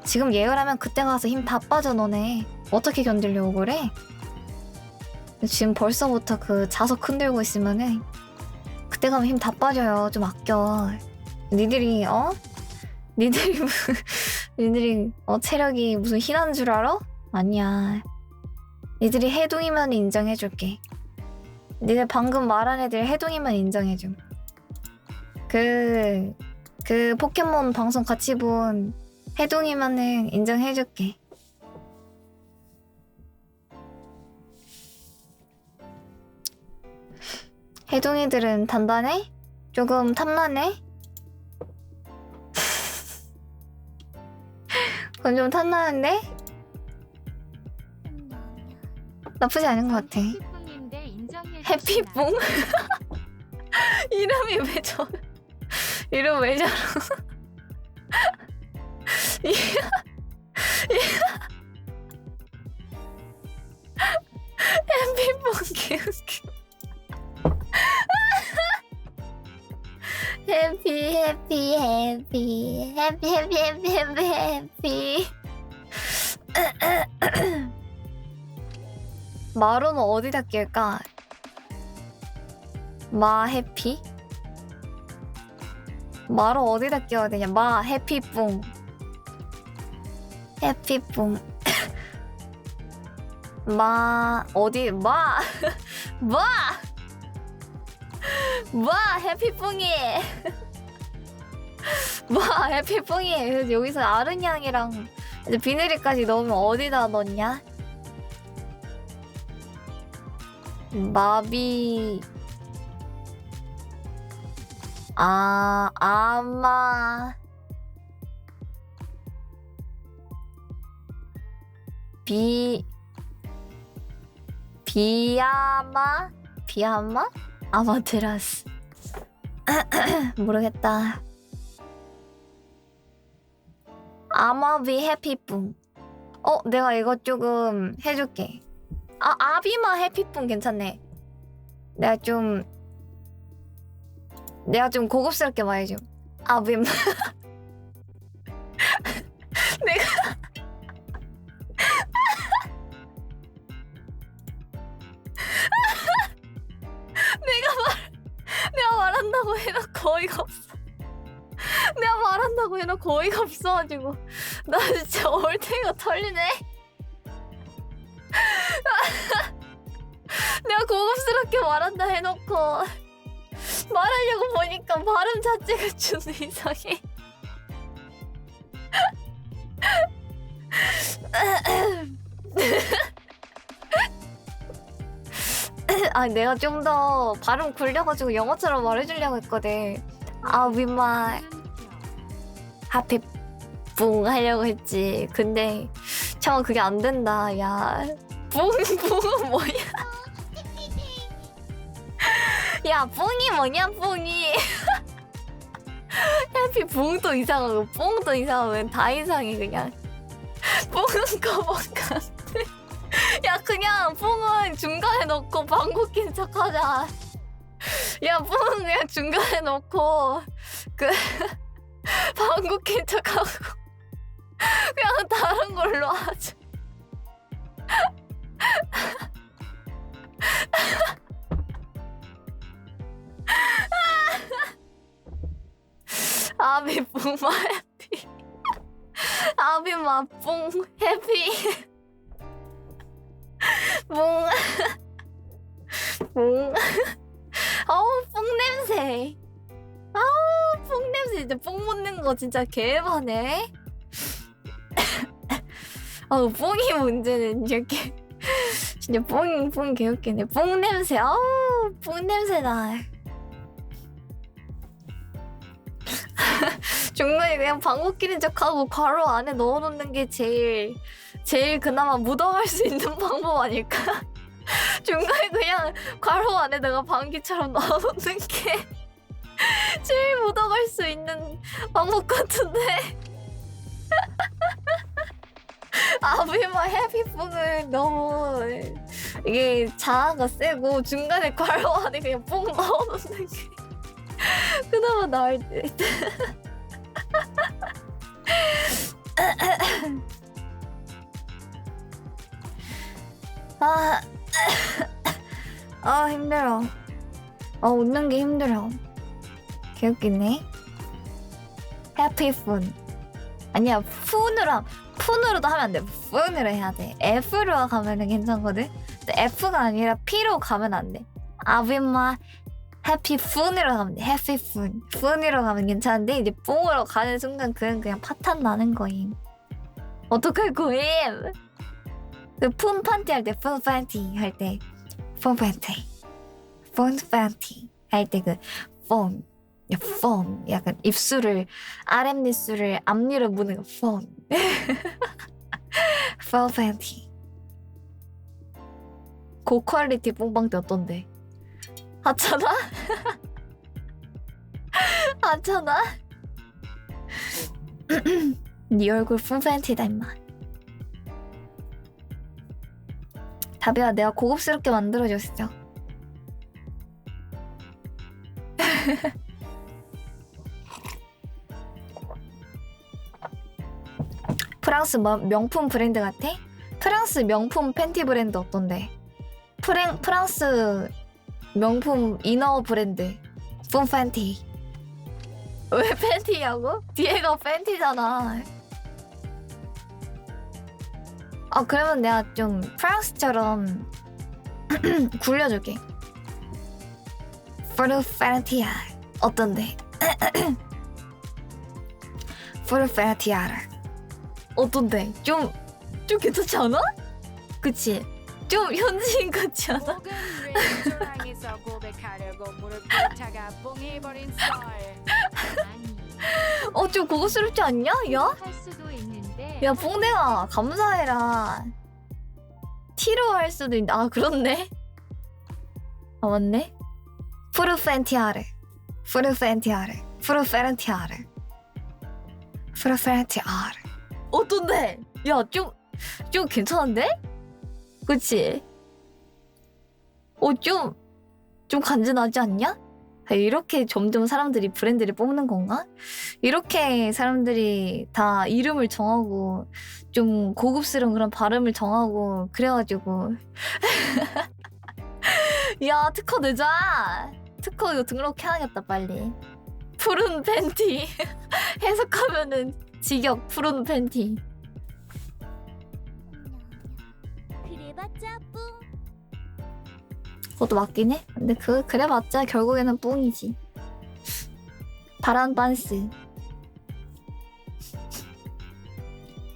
지금 예열하면 그때 가서 힘 다 빠져 너네. 어떻게 견디려고 그래? 지금 벌써부터 그 자석 흔들고 있으면은 그때 가면 힘 다 빠져요. 좀 아껴. 니들이 니들이 체력이 무슨 희나는 줄 알아? 아니야. 니들이 해둥이면 인정해줄게. 니들 방금 말한 애들 해둥이면 인정해줌. 그 포켓몬 방송 같이 본 해둥이면은 인정해줄게. 해둥이들은 단단해? 조금 탐나네? 그건 좀 탐나는데? 나쁘지 않은 것 같아. 해피뽕? 이름이 왜 이름 왜 저러? 해피뽕 개웃겨. 해피. 마루는 어디다 낄까? 마 해피? 마루 어디다 끼워야 되냐? 마 해피뿡. 해피뿡. 마 어디 마 해피뿡이. 마 해피뿡이. 그래서 여기서 아르냥이랑 이제 비늘이까지 넣으면 어디다 넣냐? 마비. 아마 비야마 비아마? 아마테라스. 모르겠다. 아마비 해피뿡. 내가 이거 조금 해줄게. 아비마 해피뿡 괜찮네. 내가 좀 고급스럽게 말해줘. 아비마. 내가 말한다고 해놓고 어이가 없어. 내가 말한다고 해놓고 어이가 없어가지고 나 진짜 얼탱이가 털리네. 내가 고급스럽게 말한다 해놓고 말하려고 보니까 발음 자체가 좀 이상해. 내가 좀 더 발음 굴려가지고 영어처럼 말해주려고 했거든. 위마 하피뿡 하려고 했지. 근데 잠깐 그게 안 된다. 야, 뿡은 뭐야? 야, 뿡이 뭐냐, 뿡이. 해피뿡도 이상하고 뿡도 이상하고 다 이상해 그냥. 뿡은 거먹까. 야, 그냥 뿡은 중간에 넣고 방귀 낀 척하자. 야, 뿡은 그냥 중간에 넣고 방귀 낀 척하고 그냥 다른 걸로 하자. 아비뿡마 해피. 아비마 뿡 해피. 뿡. 뿡 냄새. 뿡 냄새. 진짜 뿡 묻는 거 진짜 개반해. 뿡이 문제는 이렇게 진짜 뿡 개웃기네. 뿡 냄새. 뿡 냄새나. 중간에 그냥 방귀 끼는 척하고 괄호 안에 넣어놓는 게 제일 그나마 묻어갈 수 있는 방법 아닐까? 중간에 그냥 괄호 안에다가 방귀처럼 넣어놓는 게 제일 묻어갈 수 있는 방법 같은데. 아비마 해피뿡은 너무 이게 자아가 세고 중간에 괄호 안에 그냥 뿡 넣어놓는 게 그나마 나을 듯. 힘들어. 웃는 게 힘들어. 개웃기네. 해피푼. 아니야, 푼으로도 하면 안 돼. 푼으로 해야 돼. F로 가면은 괜찮거든. 근데 F가 아니라 P로 가면 안 돼. 아비마 해피푼으로 가면 돼. 해피푼. 푼으로 가면 괜찮은데 이제 뽕으로 가는 순간 그냥 파탄 나는 거임. 어떡할 거임? 그 푼 판티 할 때, 푼 판티 할 때, 푼 판티, 푼 판티 할 때 그 폰, 폰, 약간 입술을 아랫입술을 앞니로 무는 거 폰, 푼 판티. 고퀄리티 뽕빵 때 어떤데? 하찮아? 하찮아? 네 얼굴 푼 판티다 임마. 다비야, 내가 고급스럽게 만들어줬어. 프랑스 명품 브랜드 같아? 프랑스 명품 팬티 브랜드 어떤데? 프랑스 명품 이너 브랜드 품 팬티. 왜 팬티냐고? 뒤에가 팬티잖아. 그러면 내가 좀 프랑스처럼 굴려줄게. 프루페티아 어떤데? 프루페티아를 어떤데? 좀 괜찮지 않아? 그치? 좀 현지인 같지 않아? 혹은 레스토랑에서 고백하려고 무릎 꿇다가 뽕해버린 썰. 아니, 좀 고급스럽지 않냐? 야? 할 수도 있는데. 야, 뽕댕아 감사해라. T로 할 수도 있는데 그렇네. 아 맞네. 프루펜티아르 프루펜티아르 프루페렌티아르 프루페렌티아르. 어떤데? 야 좀 괜찮은데? 그치? 좀 간지나지 않냐? 이렇게 점점 사람들이 브랜드를 뽑는 건가? 이렇게 사람들이 다 이름을 정하고 좀 고급스러운 그런 발음을 정하고 그래가지고 야 특허 내자. 특허 이거 등록해야겠다 빨리. 푸른 팬티 해석하면은 직역 푸른 팬티. 그래봤자 뿡. 그것도 맞긴 해. 근데 그래봤자 결국에는 뿡이지. 파란 반스.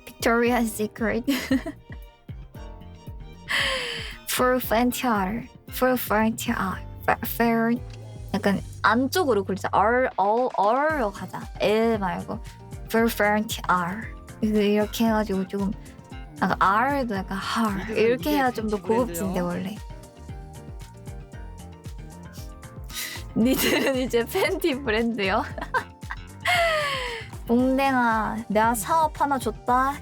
Victoria's Secret. Furfentiar. Furfentiar. 약간 안쪽으로 굴리자. R로 가자. L 말고. Furfentiar. 이렇게 해가지고 조금 약간 R도 약간 R. 이렇게 해야 좀 더 고급진데 원래. 니들은 이제 팬티 브랜드요? 몽댕아 내가 사업 하나 줬다.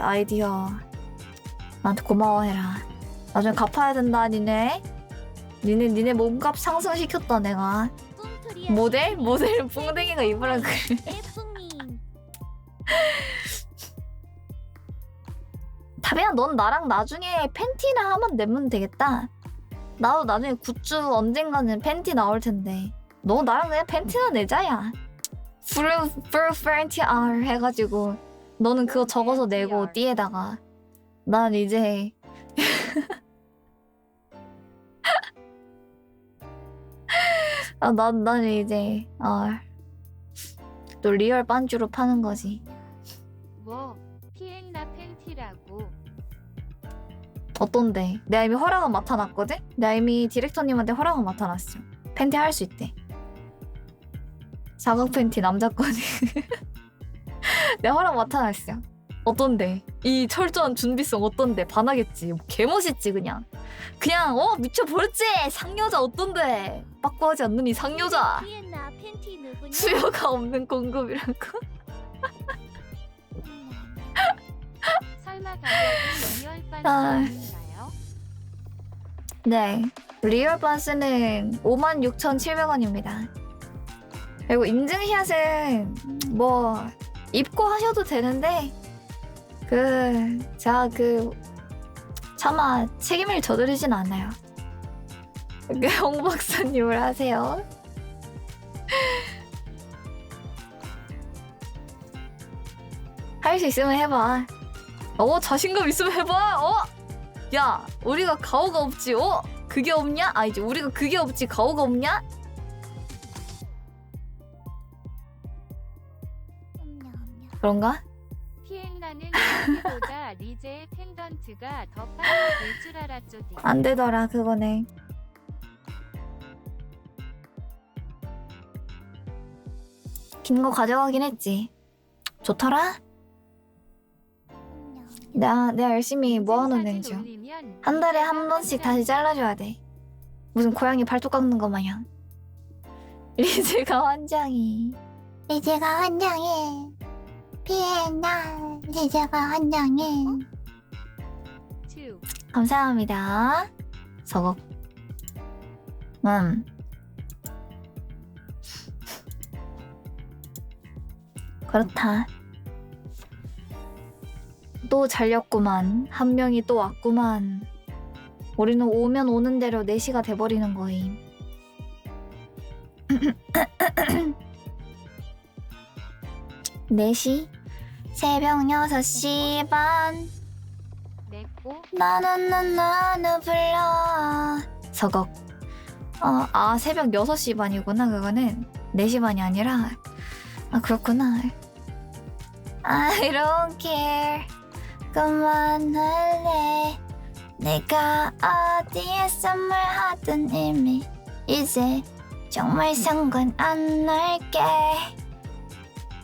아이디어 나한테 고마워해라. 나중에 갚아야 된다. 니네 몸값 상승시켰다 내가. 뿡토리아 모델 뽕댕이가 입으라 그래. 뿡님. 다비야 넌 나랑 나중에 팬티나 한번 내면 되겠다. 나도 나중에 굿즈 언젠가는 팬티 나올 텐데 너 나랑 그냥 팬티나 내자야. 팬티 R 해가지고 너는 그거 적어서 내고 띠에다가 난 이제 난 이제 또 리얼 반주로 파는 거지. 뭐 피엔나 팬티라고. 어떤데? 내가 이미 허락은 맡아놨거든? 내가 이미 디렉터님한테 허락은 맡아놨어. 팬티 할 수 있대. 사각 팬티 남자 거니. 내가 허락 맡아놨어. 어떤데? 이 철저한 준비성 어떤데? 반하겠지. 개멋있지 그냥. 미쳐버렸지? 상여자 어떤데? 빠꾸하지 않는 이 상여자. 피엔나 팬티 누구냐? 수요가 없는 공급이라고. 설마 가격이 리얼 아. 반스인가요? 네. 리얼 반스는 56,700원입니다. 그리고 인증샷은 뭐 입고 하셔도 되는데 차마 책임을 져드리진 않아요. 홍 박사님을 하세요. 할 수 있으면 해봐. 자신감 있으면 해봐. 야, 우리가 가오가 없지. 그게 없냐? 이제 우리가 그게 없지. 가오가 없냐? 그런가? 피엔나는 팬티보다 리제의 펜던트가 더 빨리 될 줄 알았죠디. 안 되더라 그거네. 긴 거 가져가긴 했지. 좋더라? 내가 열심히 모아놓는 중. 한 달에 한 번씩 다시 잘라줘야 돼. 무슨 고양이 발톱 깎는 거 마냥. 리즈가 환장해. 피엔나 리제가 환장해. 감사합니다. 서걱. 그렇다. 또 잘렸구만. 한 명이 또 왔구만. 우리는 오면 오는 대로 4시가 돼버리는 거임. (4시) 새벽 6시 반. 냈고 나는 불러. 서걱. 새벽 6시 반이구나 그거는. 4시 반이 아니라. 그렇구나. I don't care. 그만할래. 내가 어디에 썸을 하든 이미 이제 정말 상관 안 날게.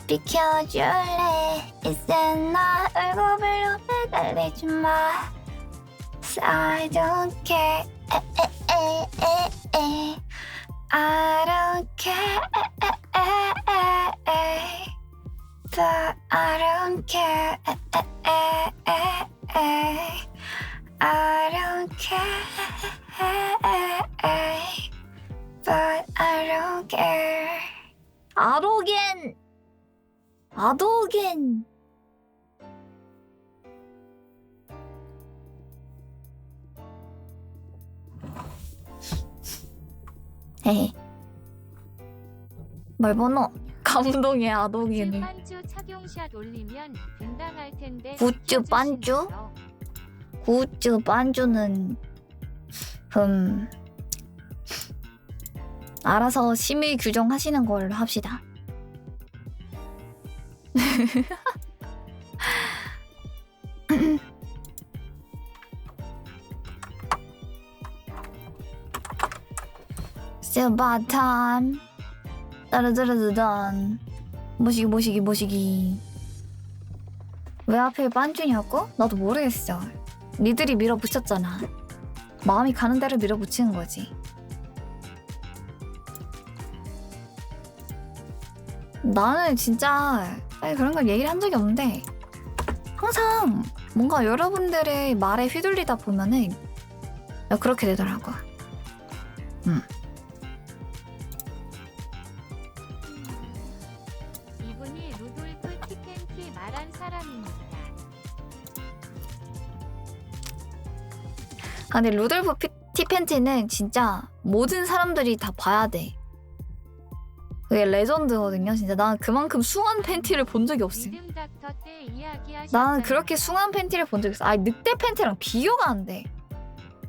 비켜줄래. 이제 나 얼굴로 매달리지 마. I don't care. I don't care. But I don't care. I don't care. But I don't care. 아로겐. 아도겐. 헤헤. 뭘 보노? 감동의 아도겐을. 반주 착용샷 올리면 분당할 텐데. 굿즈 반주? 굿즈 반주는 알아서 심의 규정하시는 걸로 합시다. 스바탄 따르르르르단 모시기 왜 하필 반주냐고? 나도 모르겠어. 니들이 밀어붙였잖아. 마음이 가는 대로 밀어붙이는 거지. 나는 진짜 그런 걸 얘기를 한 적이 없는데 항상 뭔가 여러분들의 말에 휘둘리다 보면은 그렇게 되더라고. 이분이 루돌프 티팬티 말한 사람입니다. 근데 루돌프 티팬티는 진짜 모든 사람들이 다 봐야 돼. 그게 레전드거든요. 진짜 난 그만큼 숭한 팬티를 본 적이 없음. 리듬 닥터 때 이야기하셨잖아요. 나는 그렇게 숭한 팬티를 본 적이 없어. 아니 늑대 팬티랑 비교가 안 돼.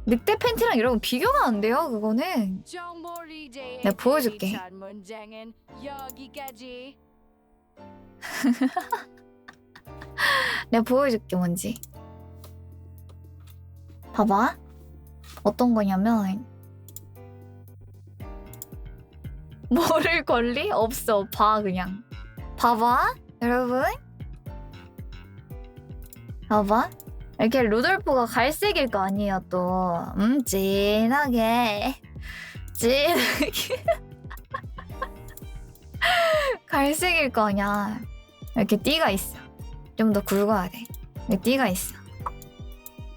늑대 팬티랑 이러면 비교가 안 돼요. 그거는. 내가 보여줄게. 내가 보여줄게 뭔지. 봐봐. 어떤 거냐면 모를 권리? 없어. 봐 그냥. 봐봐 여러분. 봐봐. 이렇게 루돌프가 갈색일 거 아니에요 또. 진하게 갈색일 거 아니야. 이렇게 띠가 있어. 좀 더 굵어야 돼. 여기 띠가 있어.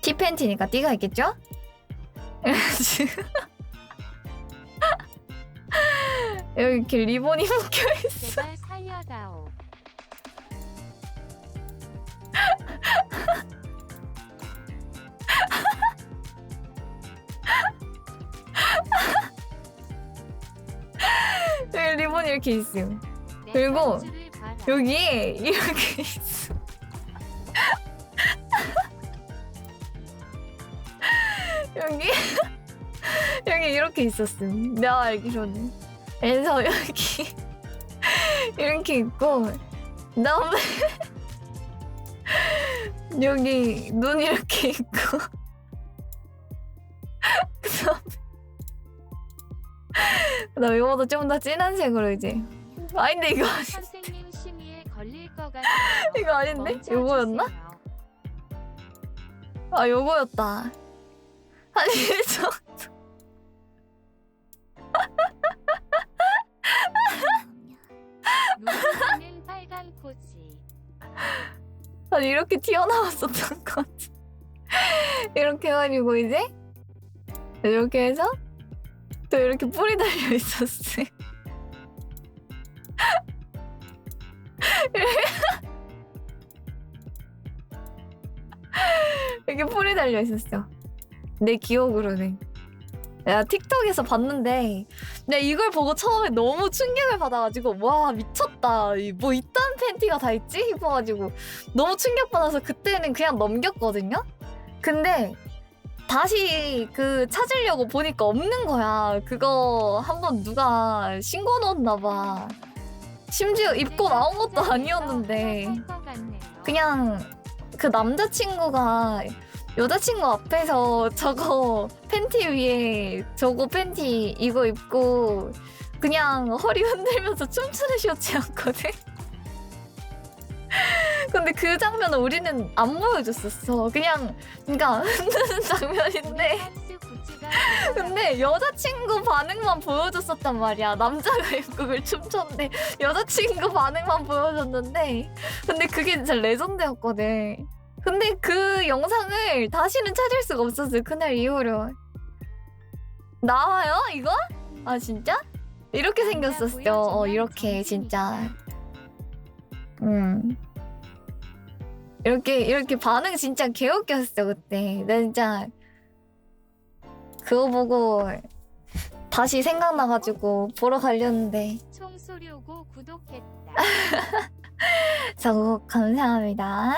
티팬티니까 띠가 있겠죠? 여기 이렇게 리본이 묶여있어. 제발 살려다오. 여기 리본이 이렇게 있음. 내 그리고 반주를 봐라. 여기 이렇게 있어. 여기 여기 이렇게 있었음. 내가 알기로는. 그래서 여기 이렇게 있고 그다음에 여기 눈 이렇게 있고 그다음에 이거보다 좀 더 진한 색으로 이제. 아닌데 이거 아니. 선생님 심의에 걸릴 것 같아요. 이거 아닌데? 멈춰주세요. 요거였나? 아 요거였다. 아니 저 눈은 빨간 코지. 아니 이렇게 튀어나왔었던 것 같아. 이렇게 해가지고 이제 이렇게 해서 또 이렇게 뿔이 달려 있었어. 이렇게 뿔이 달려 있었어. 내 기억으로는. 내가 틱톡에서 봤는데 내가 이걸 보고 처음에 너무 충격을 받아가지고 와 미쳤다. 뭐 이딴 팬티가 다 있지? 싶어가지고 너무 충격받아서 그때는 그냥 넘겼거든요? 근데 다시 그 찾으려고 보니까 없는 거야. 그거 한번 누가 신고 넣었나 봐. 심지어 입고 나온 것도 아니었는데 그냥 그 남자친구가 여자친구 앞에서 저거 팬티 위에 저거 팬티 이거 입고 그냥 허리 흔들면서 춤추는 쇼츠였거든. 근데 그 장면을 우리는 안 보여줬었어. 그러니까 흔드는 장면인데. 한스 구찌가 근데 여자친구 반응만 보여줬었단 말이야. 남자가 입고 그걸 춤췄는데 여자친구 반응만 보여줬는데 근데 그게 진짜 레전드였거든. 근데 그 영상을 다시는 찾을 수가 없었어요. 그날 이후로. 나와요 이거? 아 진짜? 이렇게 생겼었어. 이렇게 진짜. 이렇게 반응 진짜 개웃겼어 그때. 나 진짜 그거 보고 다시 생각나가지고 보러 가려는데. 총소리오고 구독했다. 저거 감사합니다.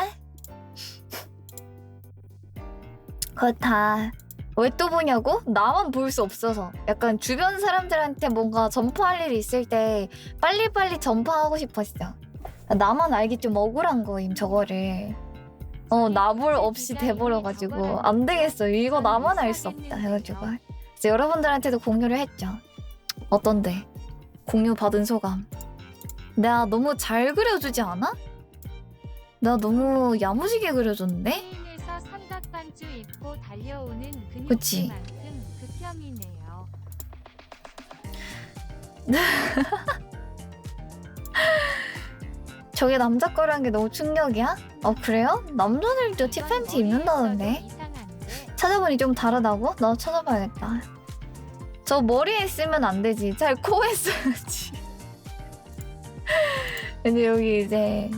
그거 다 왜 또 보냐고? 나만 볼 수 없어서. 약간 주변 사람들한테 뭔가 전파할 일이 있을 때 빨리빨리 전파하고 싶었어. 나만 알기 좀 억울한 거임 저거를. 나볼 없이 돼버려가지고 안 되겠어. 이거 나만 알 수 없다 해가지고. 그래서 여러분들한테도 공유를 했죠. 어떤데? 공유 받은 소감. 내가 너무 잘 그려주지 않아? 나 너무 야무지게 그려줬는데? 페인에서 삼각반주 입고 달려오는 그치? 근육만큼 극혐이네요. 저게 남자 거라는 게 너무 충격이야? 그래요? 남자들도 티팬티 입는다던데? 이상한데. 찾아보니 좀 다르다고? 나도 찾아봐야겠다. 저 머리에 쓰면 안 되지. 잘 코에 써야지. 근데 여기 이제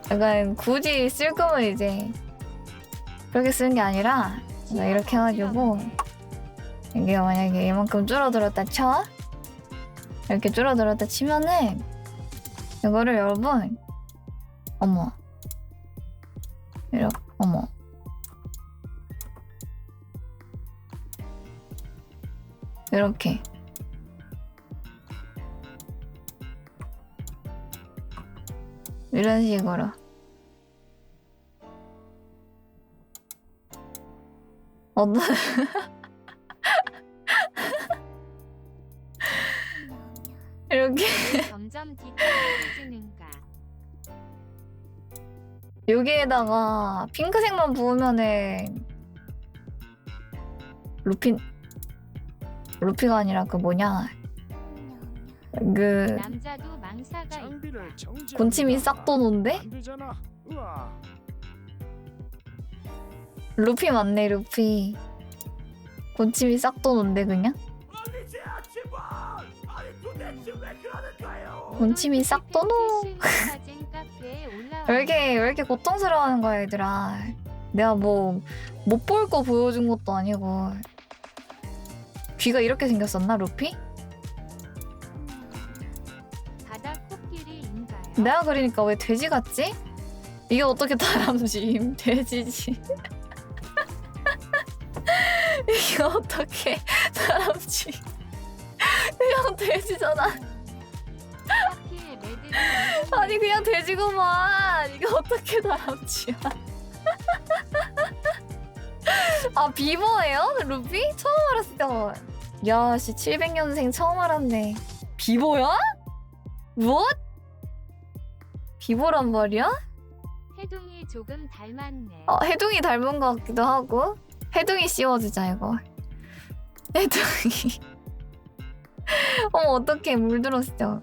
약간 굳이 쓸 거면 이제 그렇게 쓰는 게 아니라 이렇게 해가지고 이게 만약에 이만큼 줄어들었다 쳐? 이렇게 줄어들었다 치면은 이거를 여러분 어머 이렇게 어머 이렇게 이런 식으로 어떤 이렇게 점점 뒤틀어지는가. 여기에다가 핑크색만 부으면은 루피가 아니라 그 뭐냐 그 남자도 망사가 있다. 군침이 싹 도는데? 루피 맞네 루피. 군침이 싹 도는데 그냥? 군침이 싹 도노. 왜 이렇게 고통스러워하는 거야 얘들아. 내가 뭐 못 볼 거 보여준 것도 아니고. 귀가 이렇게 생겼었나 루피? 바다 코끼리인가요? 내가 그러니까 왜 돼지 같지? 이게 어떻게 다람쥐임? 돼지지. 이게 어떻게 다람쥐? 그냥 돼지잖아. 하필 매듭이 아니 그냥 돼지구만. 이게 어떻게 다람쥐야? 아 비버예요? 루피? 처음 알았어. 야씨 700년생 처음 알았네. 비버야? What? 비버란 말이야? 해둥이 조금 닮았네. 해둥이 닮은 것 같기도 하고. 해둥이 씌워주자 이거. 해둥이. 어머 어떡해 물들었어.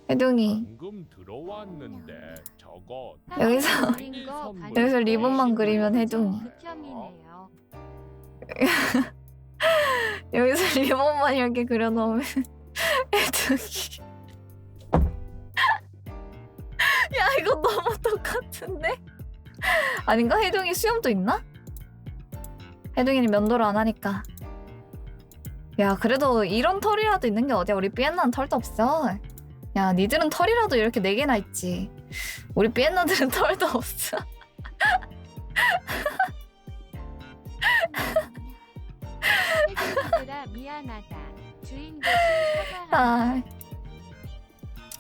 해둥이. 방금 들어왔는데 저거 여기서 리본만 그리면 해둥이. 극혐이네요. 여기서 리본만 이렇게 그려놓으면 해둥이. 야 이거 너무 똑같은데? 아닌가? 해둥이 수염도 있나? 해둥이는 면도를 안 하니까. 야 그래도 이런 털이라도 있는 게 어디야. 우리 삐엔나는 털도 없어. 야 니들은 털이라도 이렇게 4개나 있지. 우리 삐엔나들은 털도 없어. 해둥이들아 미안하다. 주인 대신 사과하라. 아,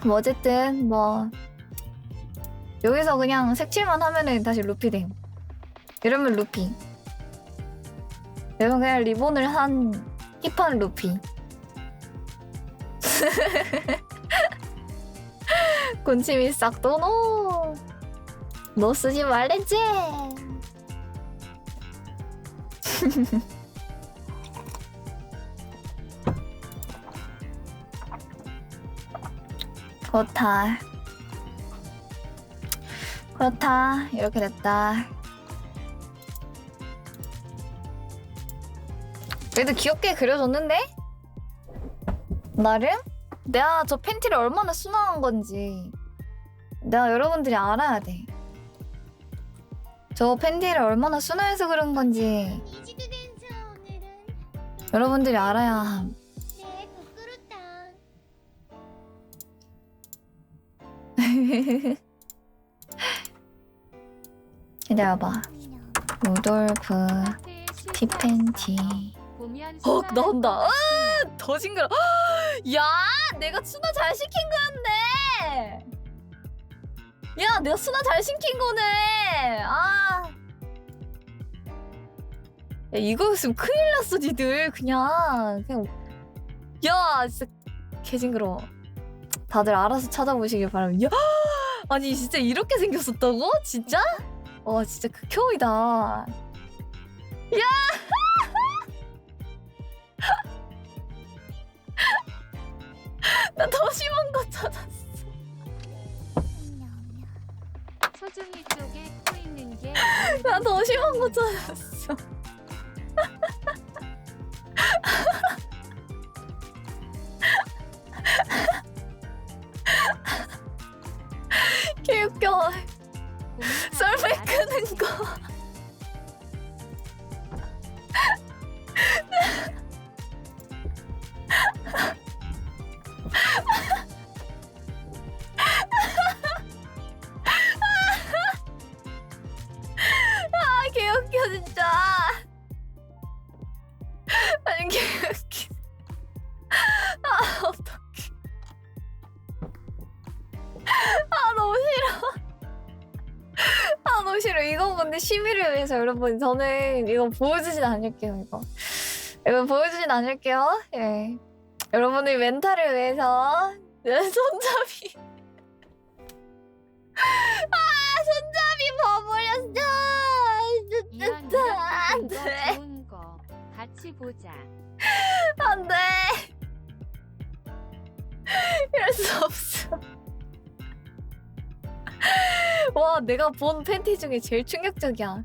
뭐 어쨌든 뭐 여기서 그냥 색칠만 하면은 다시 루피 됨. 이러면 루피. 이러면 그냥 리본을 한 힙한 루피. 군침이 싹 도노. 너 쓰지 말랬지? 그렇다. 그렇다. 이렇게 됐다. 그래도 귀엽게 그려줬는데? 나름? 내가 저 팬티를 얼마나 순화한 건지 내가 여러분들이 알아야 돼. 저 팬티를 얼마나 순화해서 그런 건지 이지그댄서 오늘은 여러분들이 알아야 함. 네 부끄럽다. 기다려봐. 루돌프 카페에 티팬티. 보면 나온다. 더 징그러. 야, 내가 순화 잘 시킨 거였네. 야, 내가 순화 잘 시킨 거네. 아. 야, 이거였으면 큰일 났어, 니들. 그냥. 야, 진짜 개 징그러. 다들 알아서 찾아보시길 바랍니다. 야, 아니 진짜 이렇게 생겼었다고? 진짜? 와, 진짜 극혐이다. 야! 나 더 심한 거 찾았어. 소중이 쪽에 코 있는 게 나 더 심한 거 찾았어. 개웃겨. 썰매 끄는 거. 아, 개웃겨 진짜. 아니 개웃기. 아, 어떡해. 아, 너무 싫어. 아, 너무 싫어. 이거 근데 심의를 위해서 여러분, 저는 이거 보여주진 않을게요. 이거 보여주진 않을게요. 예, 여러분의 멘탈을 위해서 손잡이. 아, 손잡이 버버렸어. 이왕 안 이렇게 돼. 좋은 거 같이 보자. 안 돼. 이럴 수 없어. 와, 내가 본 팬티 중에 제일 충격적이야.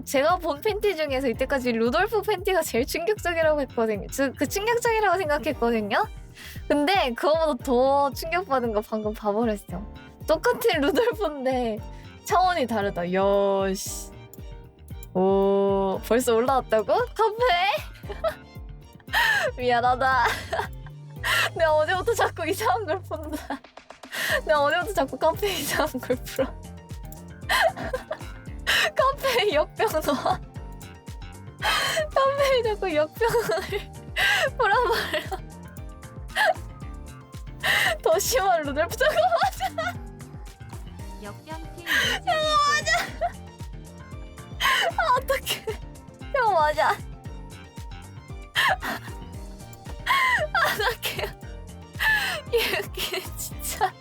제가 본 팬티 중에서 이때까지 루돌프 팬티가 제일 충격적이라고 했거든요. 그 충격적이라고 생각했거든요. 근데 그거보다 더 충격받은 거 방금 봐버렸어. 똑같은 루돌프인데 차원이 다르다. 여씨. 오, 벌써 올라왔다고? 카페? 미안하다. 내가 어제부터 자꾸 이상한 걸 본다. 내가 어제부터 자꾸 카페에 이상한 걸 풀어. 카페에 역병 넣어. 카페에 자꾸 역병을 풀어버려. 더 심한 루돌프. 저거 맞아. 역병팀 어떡해. 저거 맞아. 어떡해. 이렇게 진짜.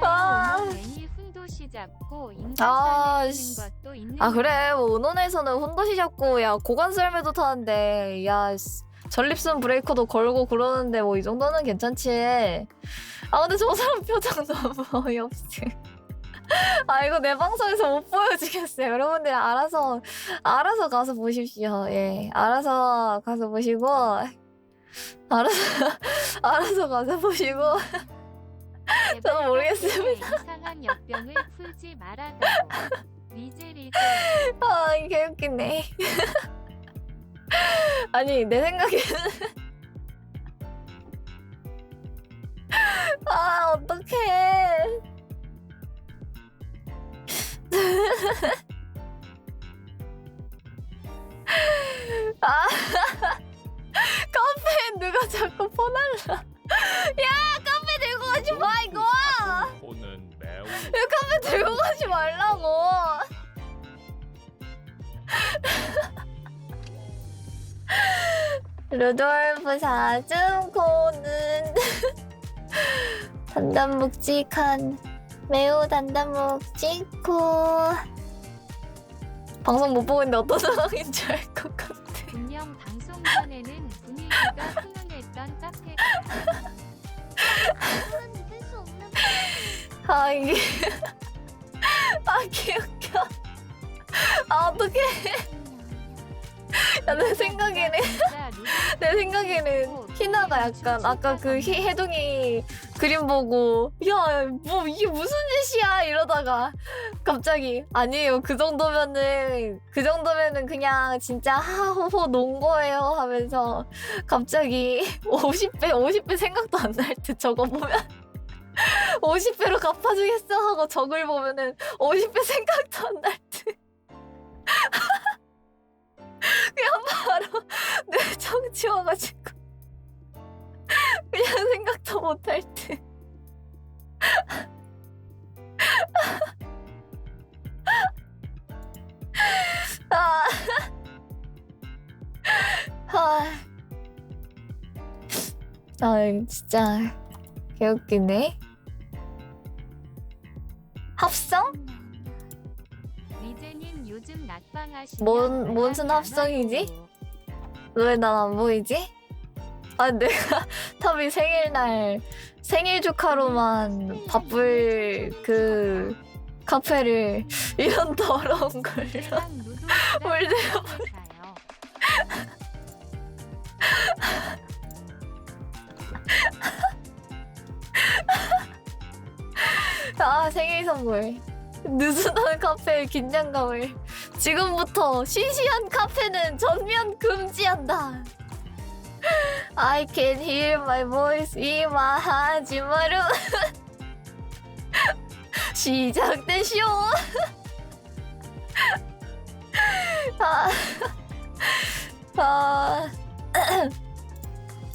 아. 괜찮아요. 괜히 훈도시 잡고 아, 인간살이 씨. 쓰는 것도 있는 아, 그래. 뭐 은혼에서는 혼도시 잡고 야 고관 썰매도 타는데 야 전립선 브레이커도 걸고 그러는데 뭐 이 정도는 괜찮지. 아, 근데 저 사람 표정 너무 어이없어. 아, 이거 내 방송에서 못 보여주겠어요. 여러분들 알아서 가서 보십시오. 예, 알아서 가서 보시고 알아서 가서 보시고. 저는 모르겠습니다. 이상한 역병을 풀지 말아다오. 리제. 아, 개웃기네. 아니, 내 생각에는 아, 어떡해. 아, 카페에 누가 자꾸 폰할라. 야, 카페 들고 가지 마, 이거. 코는 매우 카페 들고 가지 말라고. 루돌프 사슴코는 단단묵직한 매우 단단목 찍고 방송 못 보고 있는데 어떤 상황인 줄 알 것 같아. 분명 방송 전에는 분위기가 훈훈했던 카페가 그건 믿을 수 없나 봐. 아 이게 아 개웃겨. 아 어떡해. 야, 내 생각에는 내 생각에는 희나가 약간 아까 그 해동이 그림 보고 야 뭐 이게 무슨 짓이야 이러다가 갑자기 아니에요 그 정도면은 그냥 진짜 하호호 논 거예요 하면서 갑자기 50배 생각도 안 날 듯 저거 보면 50배로 갚아주겠어 하고 저걸 보면은 50배 생각도 안 날 듯. 그냥 바로 뇌정 지워가지고 그냥 생각도 못할 듯. 아, 진짜 개웃기네. 합성? 리제님 요즘 낮방 하시면 뭔 무슨 합성이지? 왜 난 안 보이지? 아 내가 탑이 생일 축하로만 바쁠 그 카페를 이런 더러운 걸로 물들여 아 생일 선물 느슨한 카페의 긴장감을 지금부터 시시한 카페는 전면 금지한다. I can hear my voice 이마하지 마루 시작되시오.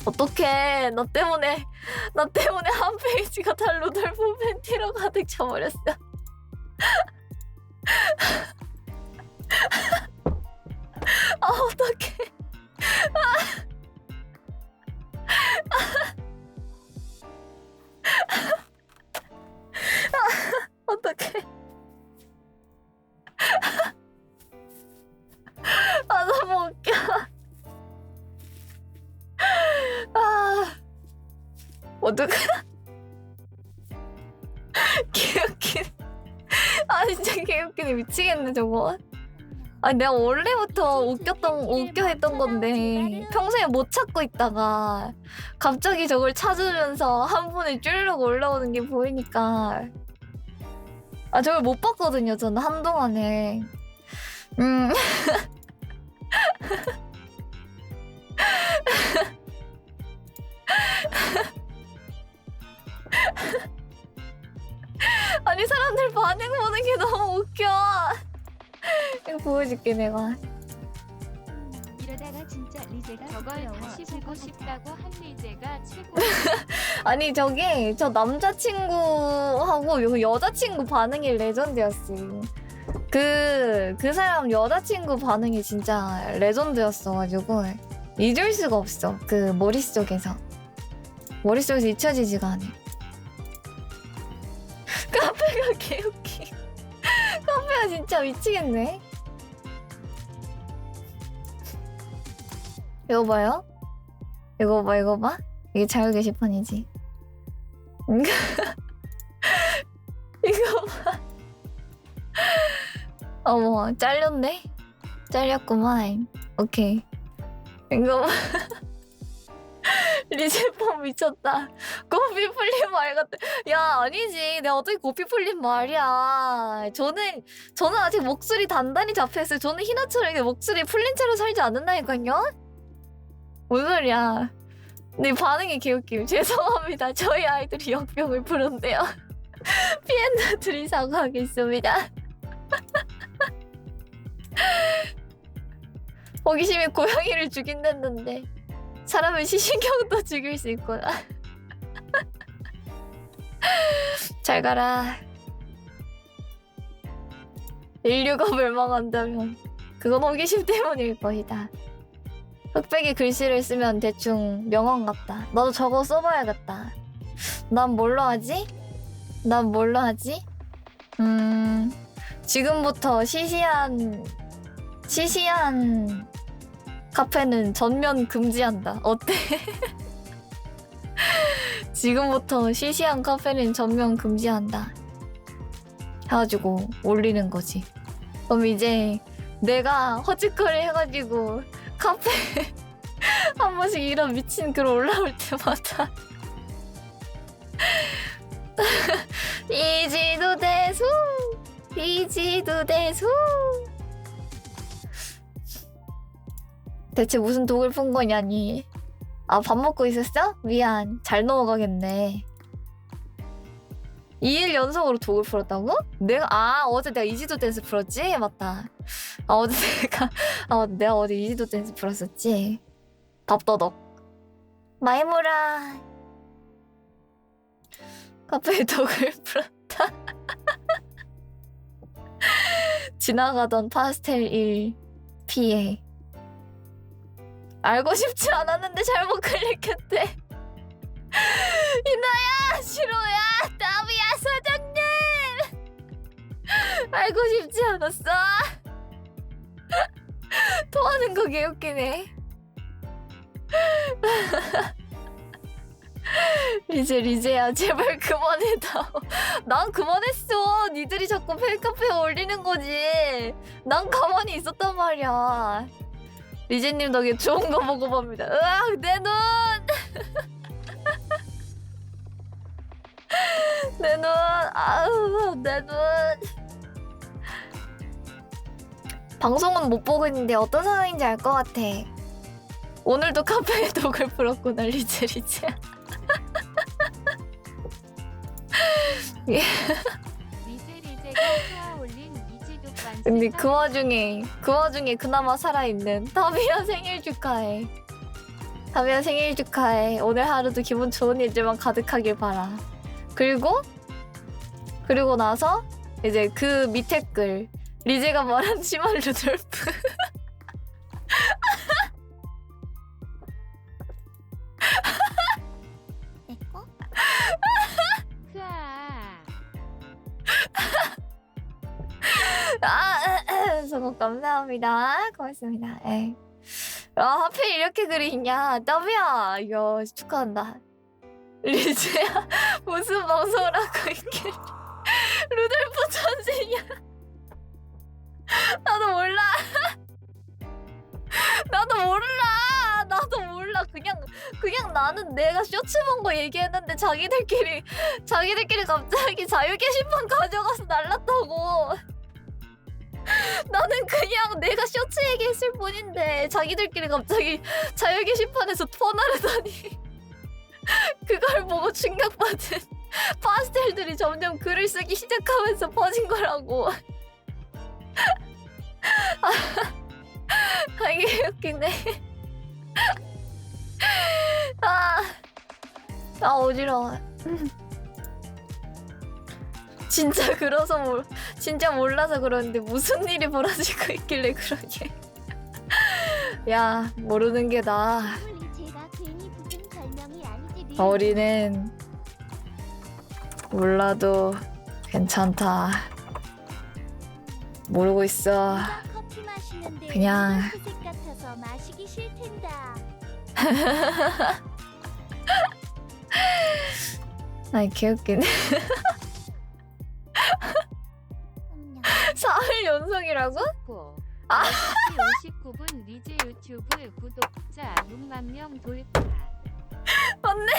어떡해 너 때문에 한 페이지가 다 루돌프 팬티로 가득 차버렸어. 아 어떡해. 어떡해. 아 너무 웃겨. 아 어떡해. 개웃기네. 아 진짜 개웃기네. 미치겠네 저거. 아 내가 원래부터 웃겨 했던 건데 평소에 못 찾고 있다가 갑자기 저걸 찾으면서 한 번에 쭈르륵 올라오는 게 보이니까 아 저걸 못 봤거든요 저는 한동안에. 아니 사람들 반응 보는 게 너무 웃겨. 이거 보여줄게 내가. 이러다가 진짜 리제가 저걸 다시 보고 싶다고 한 리제가 최고. 아니 저게 저 남자친구하고 요 여자친구 반응이 레전드였어. 그 사람 여자친구 반응이 진짜 레전드였어가지고 잊을 수가 없어. 그 머릿속에서 잊혀지지가 않아. 카페가 개웃기. 카페가 진짜 미치겠네. 이거 봐요? 이거 봐. 이게 자유 게시판이지. 이거 봐. 어머, 잘렸네? 잘렸구만. 오케이. 이거 봐. 리제폰 미쳤다. 고삐 풀린 말 같아. 야, 아니지. 내가 어떻게 고삐 풀린 말이야. 저는 아직 목소리 단단히 잡혀있어요. 저는 희나처럼 이렇게 목소리 풀린 채로 살지 않는다니까요? 뭔 소리야. 네 반응이 개웃김. 죄송합니다. 저희 아이들이 역병을 부른대요. 피엔더들이 사과하겠습니다. 호기심이 고양이를 죽인댔는데 사람은 시신경도 죽일 수 있구나. 잘 가라. 인류가 멸망한다면 그건 호기심 때문일 것이다. 흑백이 글씨를 쓰면 대충 명언 같다. 나도 저거 써봐야겠다. 난 뭘로 하지? 난 뭘로 하지? 지금부터 시시한 카페는 전면 금지한다. 어때? 지금부터 시시한 카페는 전면 금지한다. 해가지고 올리는 거지. 그럼 이제 내가 허짓거리 해가지고 카페 한 번씩 이런 미친 글 올라올 때마다 이지도 대수 이지도 대수. 대체 무슨 독을 푼 거냐니. 아, 밥 먹고 있었어? 미안. 잘 넘어가겠네. 2일 연속으로 독을 풀었다고? 어제 내가 이지도 댄스 풀었지? 맞다. 내가 어제 이지도 댄스 풀었었지. 밥도덕. 마이무라. 카페에 독을 풀었다. 지나가던 파스텔 1 피해. 알고 싶지 않았는데 잘못 클릭했대. 이나야, 시로야, 나비야, 사장님. 알고 싶지 않았어. 토하는 거 개웃기네. 리제야, 제발 그만해다오. 난 그만했어. 니들이 자꾸 팬카페에 올리는 거지. 난 가만히 있었단 말이야. 리제님 덕에 좋은 거 먹어봅니다. 으악, 내 눈! 내 눈! 아우, 내 눈! 방송은 못 보고 있는데 어떤 상황인지 알 것 같아. 오늘도 카페에 독을 풀었구나, 리제. 리제가 쏘아올린 이지독 반스. 근데 그 와중에 그나마 살아있는 다비야 생일 축하해. 다비야 생일 축하해. 오늘 하루도 기분 좋은 일들만 가득하길 바라. 그리고 나서 이제 그 밑에 글 리제가 말한 시말 루돌프. 내꺼? 선곡 감사합니다. 고맙습니다. 에이. 하필 이렇게 그리냐. 더비야, 이거 축하한다. 리즈야, 무슨 방송을 하고 있길. 루돌프 전생이야. 나도 몰라. 그냥 나는 내가 쇼츠 본 거 얘기했는데 자기들끼리 갑자기 자유 게시판 가져가서 날랐다고. 나는 그냥 내가 쇼츠 얘기했을 뿐인데 자기들끼리 갑자기 자유 게시판에서 퍼나르다니. 그걸 보고 충격받은 파스텔들이 점점 글을 쓰기 시작하면서 퍼진 거라고. 이게 웃기네. 어지러워. 진짜 몰라서 그러는데 무슨 일이 벌어지고 있길래 그러게. 야, 모르는 게 나아. 제가 괜히 붙은 별명이 아니지. 어리는 몰라도 괜찮다. 모르고 있어. 누가 커피 마시는데 그냥. 핑크색 같아서 마시기 싫텐다. 아이, 개웃기네. 4일 연속이라고? 59분 리제 유튜브 구독자 6만 명 돌파. 맞네.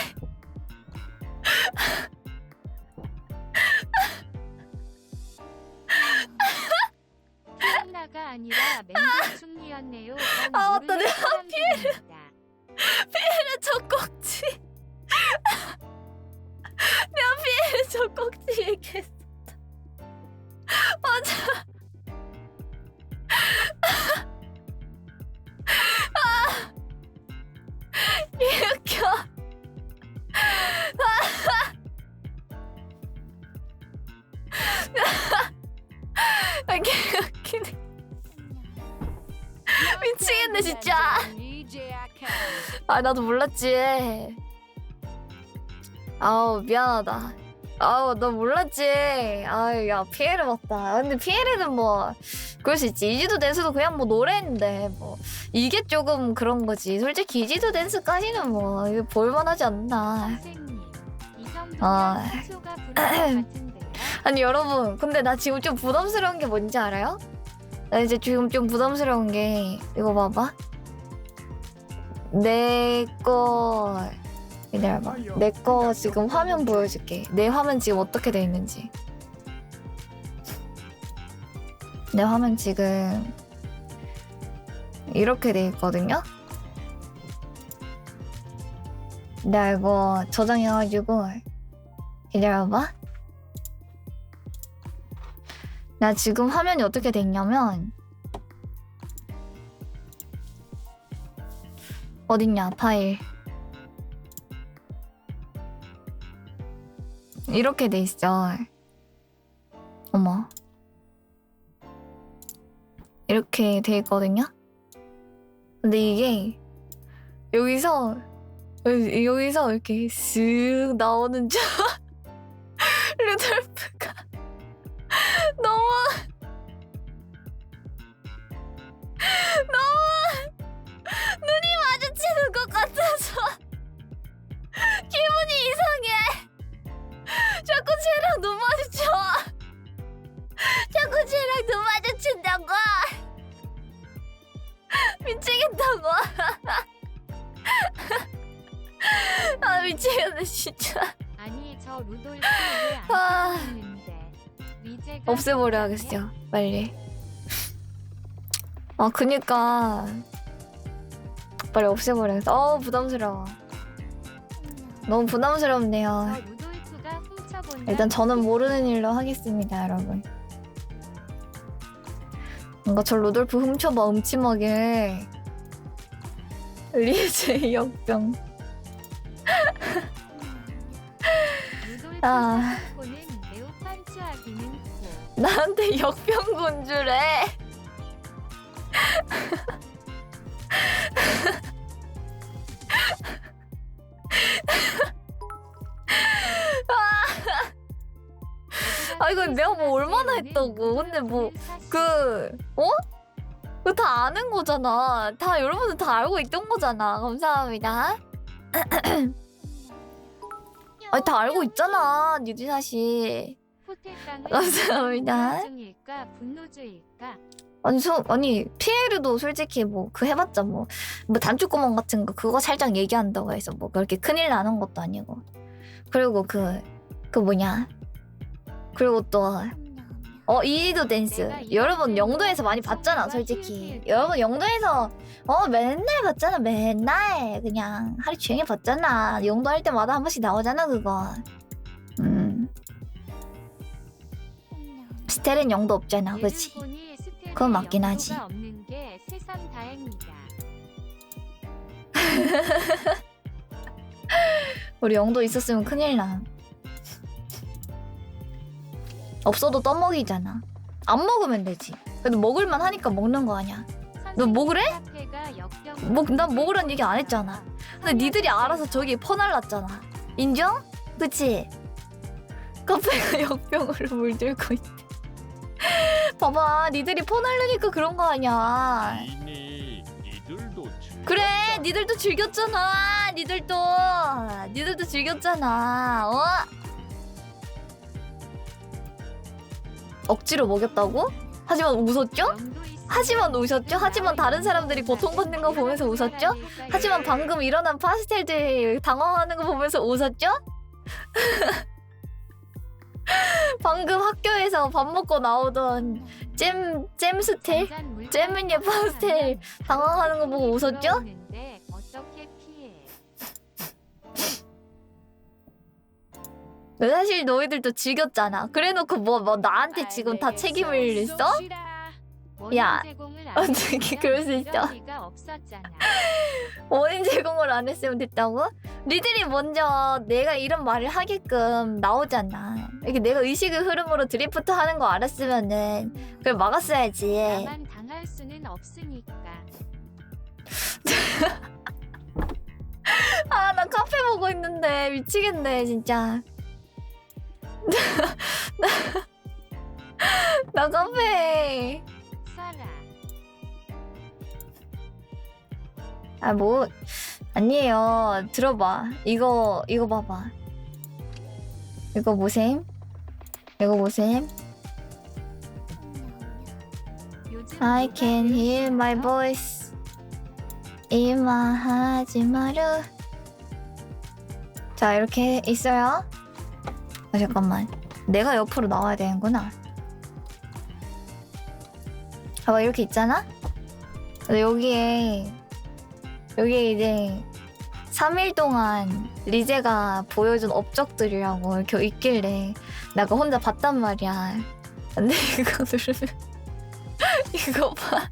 피안나가 아니라 맹독충이었네요. 맞다. 내가 피해를. 젖꼭지. 내가 피해 젖꼭지 얘기했어. 맞아. 웃겨. 이게 웃기네. 미치겠네 진짜. 나도 몰랐지. 아우, 미안하다. 아우 너 몰랐지. 아유 야 피에르 맞다. 근데 피에르는 뭐 그럴 수 있지. 이지도 댄스도 그냥 뭐 노래인데 뭐 이게 조금 그런 거지. 솔직히 이지도 댄스까지는 뭐 이거 볼만하지 않나. 선생님, 이 정도면 아. 수소가 부를 것 같은데요. 아니 여러분 근데 나 지금 좀 부담스러운 게 뭔지 알아요? 나 이제 지금 좀 부담스러운 게 이거 봐봐. 내거 기다려봐. 내 거 지금 화면 보여줄게. 내 화면 지금 어떻게 돼 있는지. 내 화면 지금 이렇게 돼 있거든요. 나 이거 저장해가지고 기다려봐. 나 지금 화면이 어떻게 돼 있냐면 어딨냐 파일 이렇게 돼 있어. 어머 이렇게 돼 있거든요. 근데 이게 여기서 이렇게 쓱 나오는 줄 루돌프가 너무 눈이 마주치는 것 같아서 기분이 이상해. 자꾸 쟤랑 눈 마주쳐. 자꾸 쟤랑 눈 마주친다고. 미치겠다고. 아 미치겠네 진짜. 아니 저 루돌프 아. 왜안 있는데 리제가 없애버려 야겠어 빨리. 아 그니까 빨리 없애버려야겠어. 어우 부담스러워. 너무 부담스럽네요. 저 루돌프가 훔쳐본다. 일단 저는 모르는 일로 하겠습니다 여러분. 뭔가 저 루돌프 훔쳐봐 음침하게. 리제 역병. 루돌프 아. 사고는 매우 펀치하기는 고. 나한테 역병군 줄에. 아 이거 내가 뭐 얼마나 했다고. 근데 뭐 그거 다 아는 거잖아. 다 여러분은 다 알고 있던 거잖아. 감사합니다. 아니 다 알고 있잖아 니들 사실. 감사합니다. 중일까 분노주일까? 아니 피에르도 솔직히 뭐 그 해봤자 뭐 단추구멍 같은 거 그거 살짝 얘기한다고 해서 뭐 그렇게 큰일 나는 것도 아니고. 그리고 그 뭐냐. 그리고 또 이지도 댄스 여러분 영도에서 많이 봤잖아 솔직히. 여러분 영도에서 맨날 봤잖아. 맨날 그냥 하루 종일 봤잖아. 영도 할 때마다 한 번씩 나오잖아 그거. 스텔은 영도 없잖아 그치. 그건 맞긴 하지. 없는 게 세상 다행이다. 우리 영도 있었으면 큰일 나. 없어도 떠먹이잖아. 안 먹으면 되지. 그래도 먹을만 하니까 먹는 거 아니야. 너 먹으래? 난 먹으란 얘기 안 했잖아. 근데 니들이 알아서 저기 퍼날랐잖아. 인정? 그치? 카페가 역병으로 물들고 있대. 봐봐 니들이 퍼날르니까 그런 거 아니야. 이미 니들도 그래 즐겼잖아. 니들도 즐겼잖아. 니들도 즐겼잖아. 억지로 먹였다고? 하지만 웃었죠? 하지만 우셨죠? 하지만 다른 사람들이 고통받는 거 보면서 웃었죠? 하지만 방금 일어난 파스텔들 당황하는 거 보면서 웃었죠? 방금 학교에서 밥 먹고 나오던 잼스텔? 잼미니 파스텔 당황하는 거 보고 웃었죠? 어떻게 피해? 사실 너희들도 즐겼잖아. 그래놓고 뭐 나한테 지금 다 책임을 써? 야, 어떻게 그럴 수 있어? 원인 제공을 안 했으면 됐다고? 니들이 먼저 내가 이런 말을 하게끔 나오잖아. 이렇게 내가 의식의 흐름으로 드리프트 하는 거 알았으면은 그걸 막았어야지. 나만 당할 수는 없으니까. 아, 나 카페 보고 있는데 미치겠네 진짜. 나 카페. 쏴라. 아, 뭐 아니에요. 들어봐. 이거 봐봐. 이거 보셈. 이거 보셈. 요즘 I 누가 can hear my 배우셨어? voice. 이마하지 마루. 자, 이렇게 있어요. 아, 잠깐만. 내가 옆으로 나와야 되는구나. 봐봐, 이렇게 있잖아? 근데 여기에 이제 3일 동안 리제가 보여준 업적들이라고 이렇게 있길래 내가 혼자 봤단 말이야. 근데 이거 누르면 이거 봐.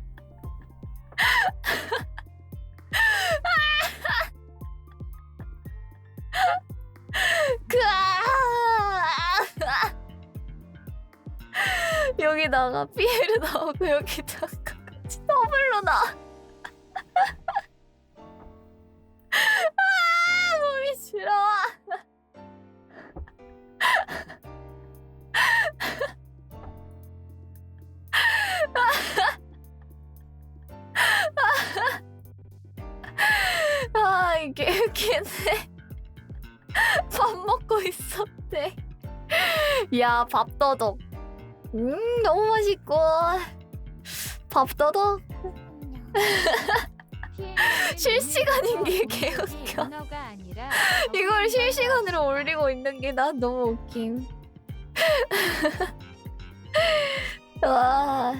여기다가 피에르 나오고 여기다가 더블로 나. 몸이 싫어. 아, 이게 웃기네. 밥 먹고 있었대. 야, 밥도둑. 너무 맛있고. 밥도둑. 실시간인 게 개웃겨. 문어가 아니라 이걸 실시간으로 올리고 있는 게 난 너무 웃김. 와.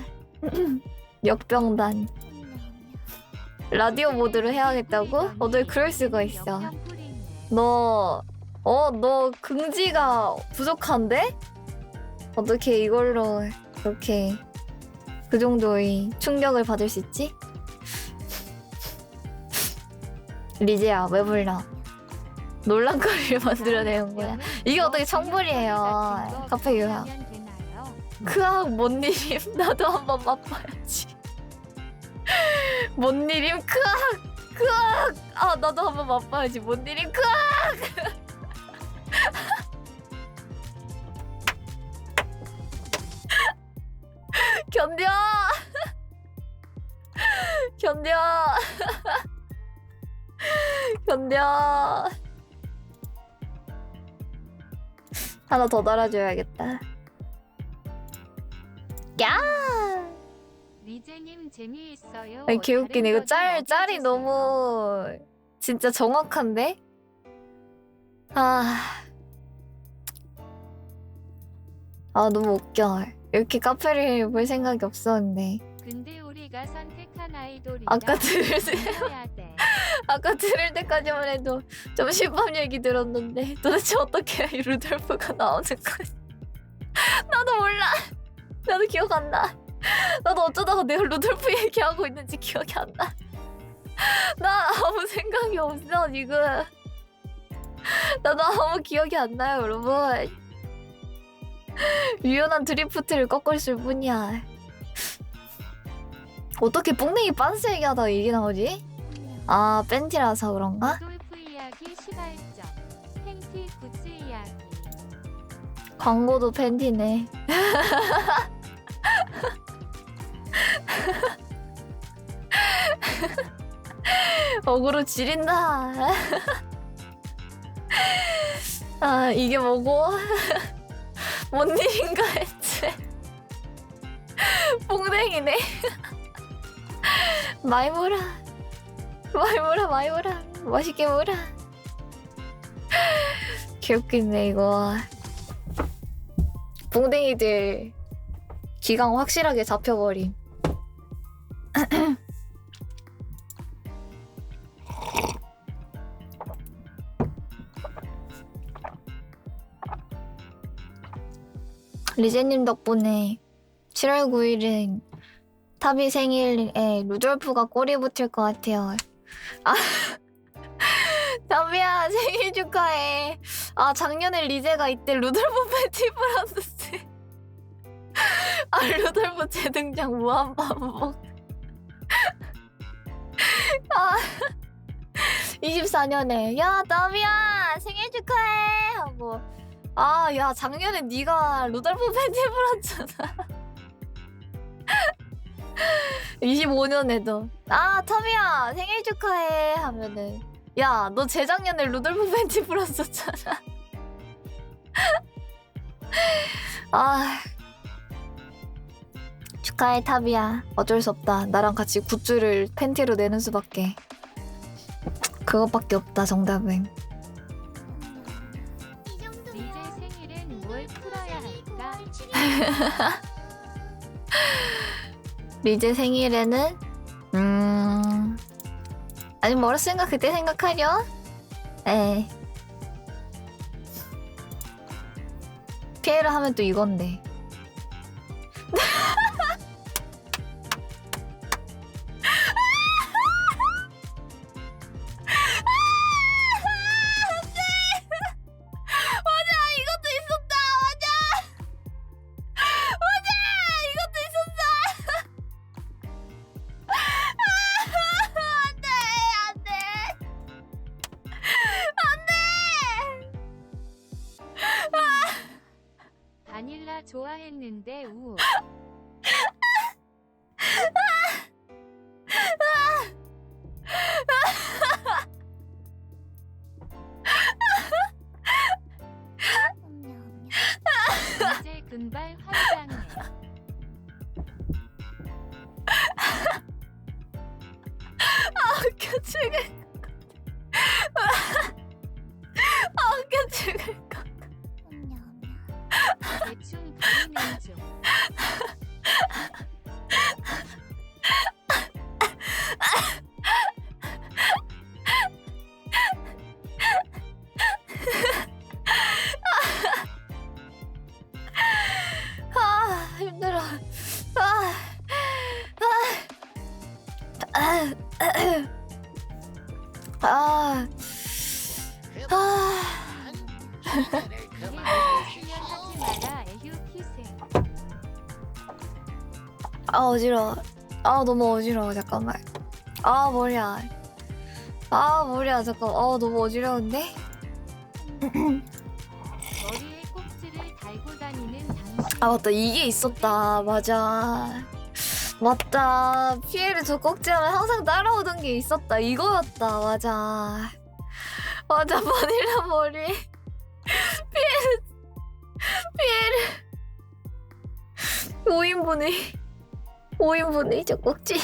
역병단. 라디오 모드로 해야겠다고? 너 그럴 수가 있어. 너 긍지가 부족한데? 어떻게 이걸로 그렇게 그 정도의 충격을 받을 수 있지? 리제야, 왜 불러? 논란거리를 만들어내는 거야. 이게 어떻게 청불이에요. 카페 유학. 크악, 뭔 일임? 나도 한번 맛봐야지. 뭔 일임? 크악! 아, 나도 한번 맛봐야지. 뭔 일임? 크악! 견뎌! 견뎌! 견뎌! 하나 더 달아줘야겠다. 야! 리제님 재미있어요. 아니, 개웃기네. 이거 다른 짤이 거좀 너무 진짜 정확한데? 아, 너무 웃겨. 이렇게 카페를 볼 생각이 없었는데. 근데 우리가 선택한 아이돌이랑 아까 들을 해야 돼. 아까 들을 때까지만 해도 점심밥 얘기 들었는데 도대체 어떻게 이 루돌프가 나오는 거지? 나도 몰라. 나도 기억 안 나. 나도 어쩌다가 내가 루돌프 얘기하고 있는지 기억이 안 나. 나 아무 생각이 없어 지금. 나도 아무 기억이 안 나요, 여러분. 유연한 드리프트를 꺾었을 뿐이야. 어떻게 뽕댕이 빤스 얘기하다가 이게 나오지? 아, 팬티라서 그런가? 루돌프 이야기 시발점. 팬티 굿즈 이야기. 광고도 팬티네. 어그로 지린다. 아, 이게 뭐고? 뭔 일인가 했지. 뽕댕이네. 많이 몰아. 많이 몰아. 맛있게 몰아. 개웃기네 이거. 뽕댕이들 기강 확실하게 잡혀버림. 리제님 덕분에 7월 9일은 타비 생일에 루돌프가 꼬리 붙을 것 같아요. 아, 타비야 생일 축하해. 아, 작년에 리제가 이때 루돌프 팬티 불었는데. 아, 루돌프 재등장 무한반복. 아, 24년에 야 타비야 생일 축하해 하고 아, 야, 작년에 네가 루돌프 팬티 불었잖아. 25년에도. 아, 터미야, 생일 축하해. 하면은. 야, 너 재작년에 루돌프 팬티 불었었잖아. 아. 축하해, 타비야. 어쩔 수 없다. 나랑 같이 굿즈를 팬티로 내는 수밖에. 그것밖에 없다, 정답은. 이 정도면 리제 생일엔 뭘 풀어야 할까? 리제 생일에는 아직 멀었으니까 그때 생각하렴. 에. 피에르 하면 또 이건데. 이것도 있었다. 맞아, 이것도 있었어. 바닐라 좋아했는데 우. 이제 금발 환장해. 웃겨 죽을 웃겨 죽을 것. 대충 부리는 중. 아, 힘들어. 이게 못했으면 하지 마라 에휴 키세. 어지러워. 너무 어지러워. 잠깐만. 머리야. 머리야. 잠깐. 너무 어지러운데? 머리에 꼭지를 달고 다니는 당신. 맞다. 이게 있었다. 맞아. 맞다. 피에르 저 꼭지하면 항상 따라오던 게 있었다. 이거였다. 맞아. 바닐라 머리. 피에르 5인분의 저 꼭지.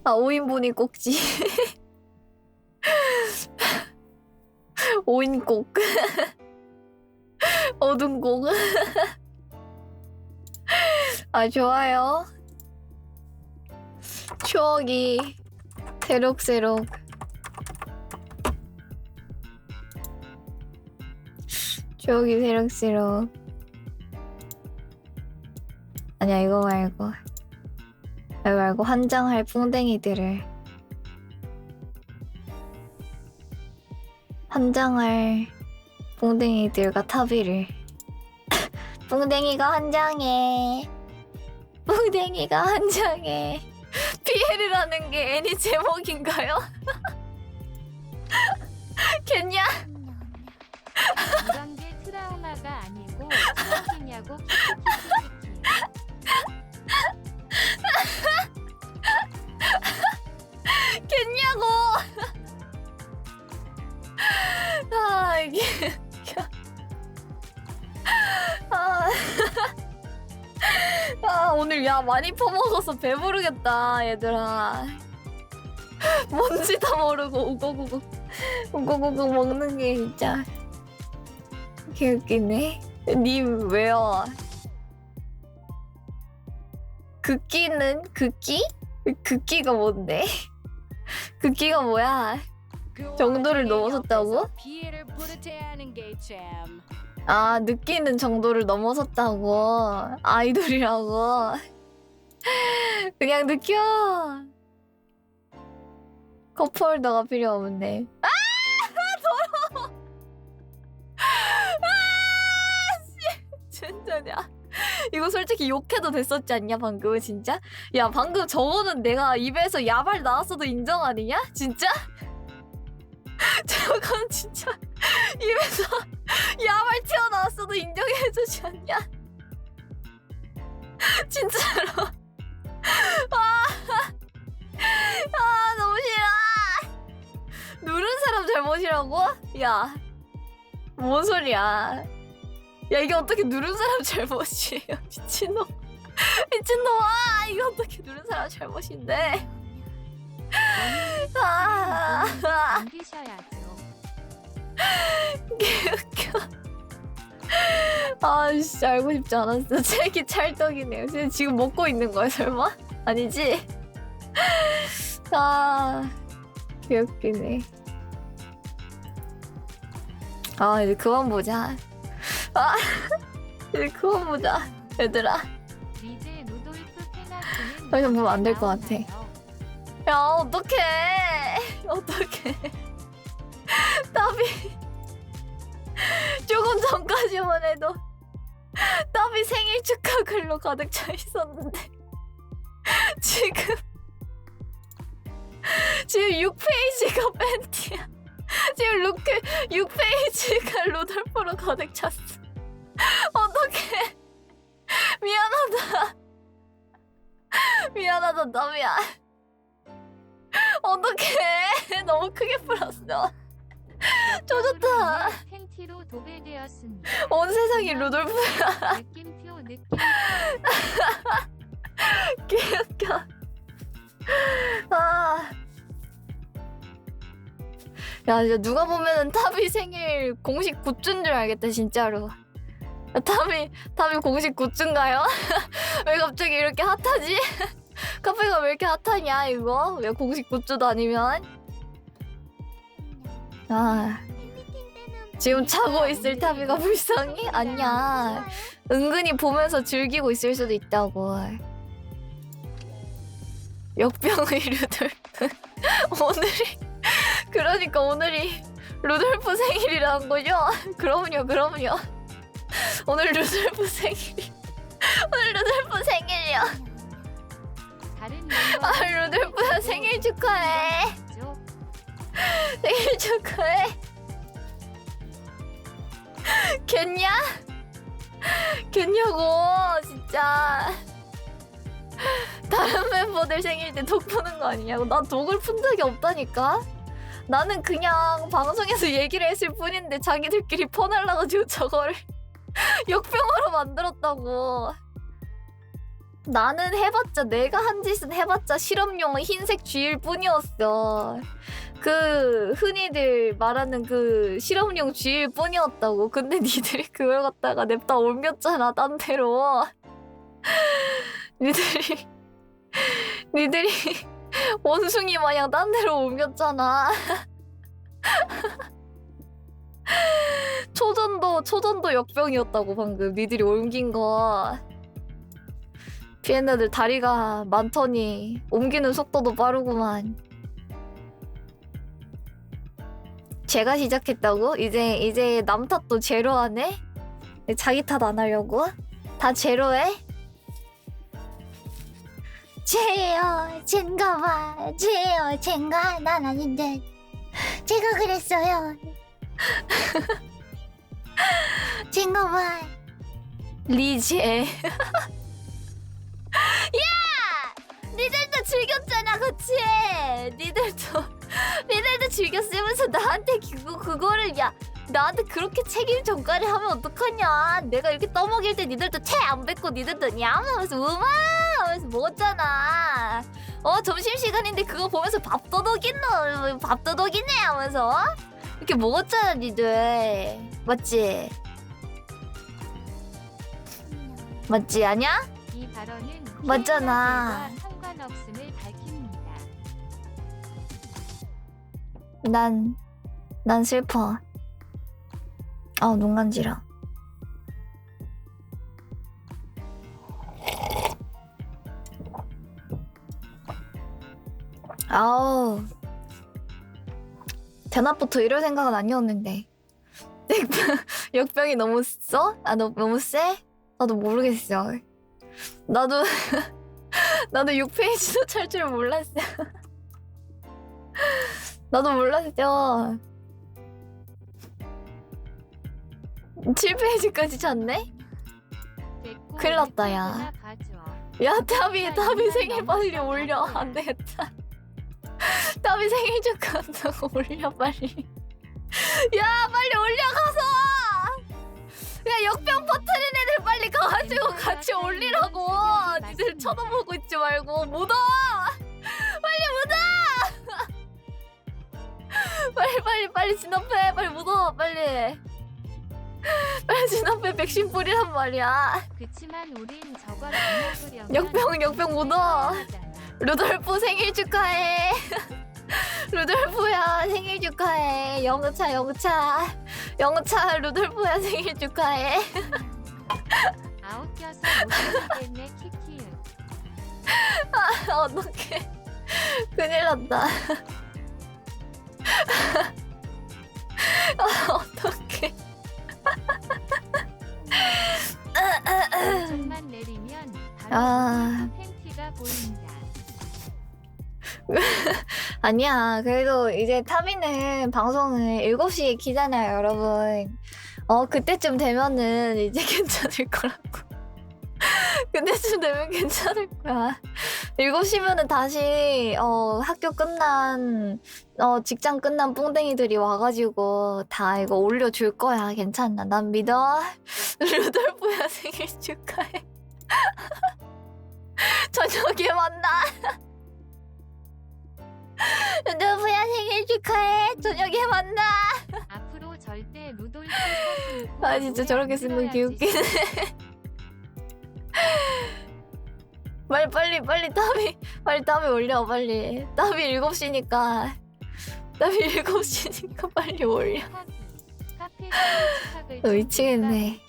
5인분이 꼭지. 5인 꼭. 어둔 꼭. 좋아요. 추억이 새록새록. 추억이 새록새록. 아니야, 이거 말고 환장할 뿡댕이들을. 환장할 뿡댕이들과 타비를. 뿡댕이가 환장해. 뿡댕이가 환장해. 피에르라는 게 애니 제목인가요? 겠냐? 이런 게 트라우마가 아니고 추억이냐고 키키키키키. 겠냐고. 이게 오늘 야 많이 퍼먹어서 배부르겠다 얘들아. 뭔지 다 모르고 우고구고 먹는 게 진짜 개웃기네. 님 왜요? 극기는 극기? 극기가 뭔데? 극기가 뭐야? 정도를 넘어섰다고? 느끼는 정도를 넘어섰다고. 아이돌이라고. 그냥 느껴. 컵홀더가 필요 없네. 더러워. 진짜냐? 이거 솔직히 욕해도 됐었지 않냐 방금 진짜? 야 방금 저거는 내가 입에서 야발 나왔어도 인정 아니냐? 진짜? 저건 진짜 입에서 야말 튀어나왔어도 인정해주지 않냐? 진짜로. 너무 싫어. 누른 사람 잘못이라고? 야, 뭔 소리야? 야, 이게 어떻게 누른 사람 잘못이에요? 미친놈. 미친놈아, 이거 어떻게 누른 사람 잘못인데? 남기셔야죠. 개웃겨. 아, 씨, 알고 싶지 않았어. 책이 찰떡이네요. 지금 먹고 있는 거야, 설마? 아니지? 아, 개웃기네. 아, 이제 그만 보자. 아, 이제 그만 보자, 얘들아. 리제 루돌프 페나트는 더 이상 보면 안 될 것 같아. 나오나요? 야, 어떡해. 어떡해. 답이 조금 전까지만 해도 답이 생일 축하 글로 가득 차 있었는데 지금 6페이지가 팬티야. 지금 6페이지가 루돌프로 가득 찼어. 어떡해. 미안하다. 미안하다, 남이야. 어떡해. 너무 크게 풀었어. 조졌다. 팬티로 도배되었습니다. 온 세상이 루돌프야. 느낌표. 개웃겨. 아. 야, 진짜 누가 보면은 타비 생일 공식 굿즈인 줄 알겠다, 진짜로. 야, 타비 공식 굿즈인가요? 왜 갑자기 이렇게 핫하지? 카페가 왜 이렇게 핫하냐, 이거? 왜 공식 굿즈도 아니면? 아. 지금 자고 있을 타비가 불쌍해? 아니야. 은근히 보면서 즐기고 있을 수도 있다고. 역병의 루돌프. 그러니까 오늘이 루돌프 생일이라는 거죠? 그럼요. 오늘 루돌프 생일이. 오늘 루돌프 생일이야. 다른 아, 루돌프야, 생일 축하해. 생일 축하해. 겠냐? 겠냐고, 진짜. 다른 멤버들 생일 때 독 푸는 거 아니냐고. 난 독을 푼 적이 없다니까. 나는 그냥 방송에서 얘기를 했을 뿐인데 자기들끼리 퍼날라가지고 저거를 역병으로 만들었다고. 나는 해봤자, 내가 한 짓은 해봤자 실험용의 흰색 쥐일 뿐이었어. 그 흔히들 말하는 그 실험용 쥐일 뿐이었다고. 근데 니들이 그걸 갖다가 냅다 옮겼잖아, 딴 데로. 니들이 원숭이 마냥 딴 데로 옮겼잖아. 초전도 역병이었다고, 방금 니들이 옮긴 거. 비엔나들 다리가 많더니 옮기는 속도도 빠르구만. 제가 시작했다고? 이제 남 탓도 제로하네? 자기 탓 안 하려고? 다 제로해? 쟤요, 쟤인가봐. 쟤요, 쟤인가? 난 아닌데. 제가 그랬어요. 쟤인가봐. 리제. 야! 니들도 즐겼잖아, 그치? 니들도 즐겼으면서 나한테 그거를, 야, 나한테 그렇게 책임 전가를 하면 어떡하냐. 내가 이렇게 떠먹일 때 니들도 채 안 뱉고 니들도 냠 하면서 우마 하면서 먹었잖아. 점심시간인데 그거 보면서 밥 도둑이네 하면서 이렇게 먹었잖아, 니들. 맞지? 맞지, 아냐? 이 발언은 맞잖아. 피해자들과 상관없음을 밝힙니다. 난 슬퍼. 눈 간지러. 아우, 대낮부터 이럴 생각은 아니었는데. 역병이 너무 써? 너무 세? 나도 모르겠어. 나도 6페이지도 찰 줄 몰랐어. 나도 몰랐어. 7페이지까지 잤네? 됐고 큰일 났다, 야. 리포트나 봐줘. 야, 타비 생일 빨리 올려. 안 되겠다. 타비 생일 축하한다고 올려, 빨리. 야, 빨리 올려가서! 야, 역병 퍼뜨린 애들 빨리 가가지고 같이 올리라고! 니들 쳐다보고 있지 말고, 묻어! 빨리 묻어! 빨리 진압해! 빨리 묻어! 빨리! 빨리 진압해! 백신 뿌리란 말이야! 그치만 우린 저걸 안 먹으려면 역병 묻어! 루돌프 생일 축하해! 루돌프야 생일 축하해! 영차 루돌프야 생일 축하해! 아웃껴서 못하겠네 키키유. 어떡해. 큰일 났다. 어떡해. 좀만 내리면 바로 아. 팬티가 보인다. 아니야. 그래도 이제 타비는 방송을 7시에 키잖아요, 여러분. 그때쯤 되면은 이제 괜찮을 거라고. 그때쯤 되면 괜찮을 거야. 7시면은 다시 학교 끝난 직장 끝난 뽕댕이들이 와가지고 다 이거 올려줄 거야. 괜찮아. 난 믿어. 루돌프야 생일 축하해. 저녁에 만나. 루돌프야 생일 축하해. 저녁에 만나. 앞으로 절대 루돌프 아 진짜 저렇게 쓴 거 개웃기네. 빨리 타비 올려 빨리. 타비 7시니까 빨리 올려. 미치겠네.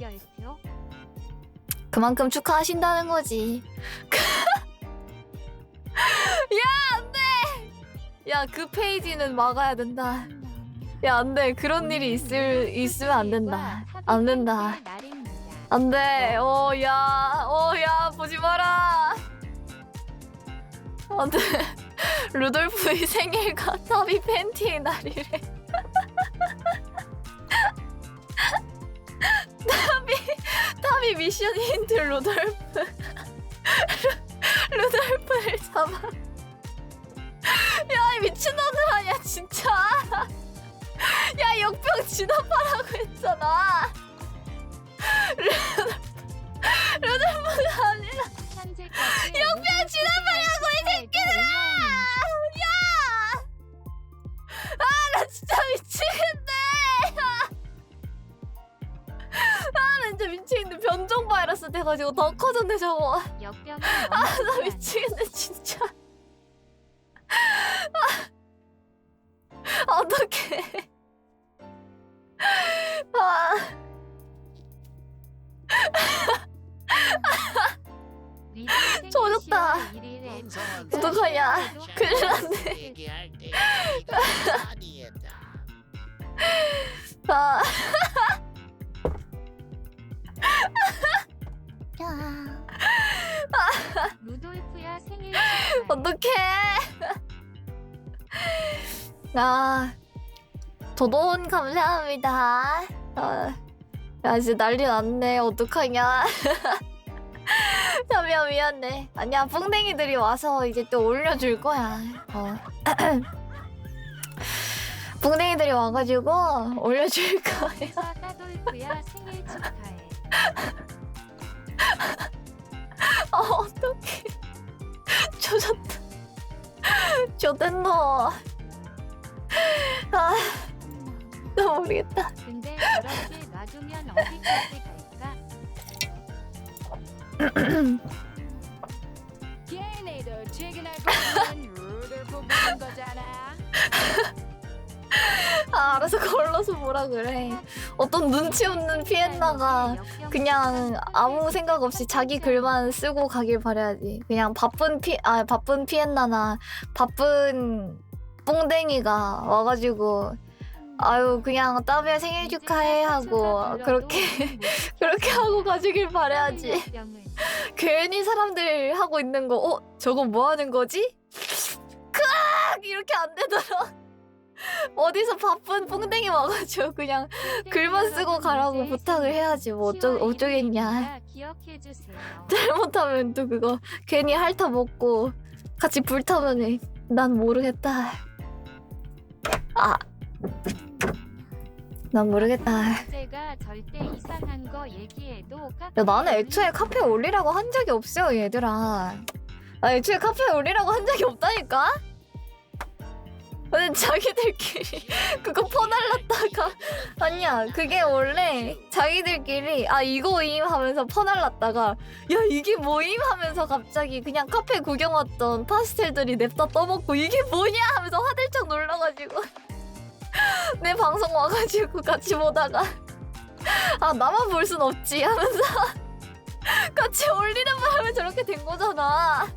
그만큼 축하하신다는 거지. 야 안돼. 야 그 페이지는 막아야 된다. 야 안돼. 그런 일이 있으면 안 된다. 안 된다. 안돼. 야 보지 마라. 안돼. 루돌프의 생일과 타비 팬티의 날이래. 타비 미션 힌트 루돌프를 잡아. 야 미친놈들 아니야 진짜. 야 역병 진압하라고 했잖아. 루돌프가 아니라 역병 진압하라고 이 새끼들아. 야! 나 진짜 미치겠네. 나 진짜 미치겠네. 변종 바이러스 돼가지고 더 커졌네 저거. 역병은 나 미치겠네 진짜. 어떡해. 젖었다. 어떡하냐. 큰일 났네. 얘기할 때 아니었다. 루돌프야 생일 어떡해. 도돈 감사합니다. 야 진짜 난리 났네. 어떡하냐. 자미야 미안해. 아니야 뽕댕이들이 와서 이제 또 올려줄 거야. 뽕댕이들이 와가지고 올려줄 거야. 따돌프야 생일 축하해. 어떡해. 조졌다. 조됐노. 나 모르겠다. 근데 저렇게 놔두면 어디까지 갈까? 걔네도 퇴근할 거면 루돌프 보는 거잖아. 알아서 걸러서 뭐라 그래. 어떤 눈치 없는 피엔나가 그냥 아무 생각 없이 자기 글만 쓰고 가길 바라야지. 그냥 바쁜 피엔나나 바쁜 뽕댕이가 와가지고 아유 그냥 따비야 생일 축하해 하고 그렇게 하고 가주길 바라야지. 괜히 사람들 하고 있는 거 저거 뭐 하는 거지? 크악 이렇게 안 되더라. 어디서 바쁜 뽕댕이 와가지고 그냥 글만 쓰고 가라고 부탁을 해야지 뭐 어쩌겠냐. 기억해 주세요. 잘못하면 또 그거 괜히 핥아 먹고 같이 불타면은 난 모르겠다. 아, 난 모르겠다. 제가 절대 이상한 거 얘기해도 야, 나는 애초에 카페에 올리라고 한 적이 없어요, 얘들아. 나 애초에 카페에 올리라고 한 적이 없다니까? 근데 자기들끼리 그거 퍼날랐다가 아니야, 그게 원래 자기들끼리 아 이거임 하면서 퍼날랐다가 야 이게 뭐임 하면서 갑자기 그냥 카페 구경 왔던 파스텔들이 냅다 떠먹고 이게 뭐냐 하면서 화들짝 놀라가지고 내 방송 와가지고 같이 보다가 아 나만 볼 순 없지 하면서 같이 올리는 바람에 저렇게 된 거잖아.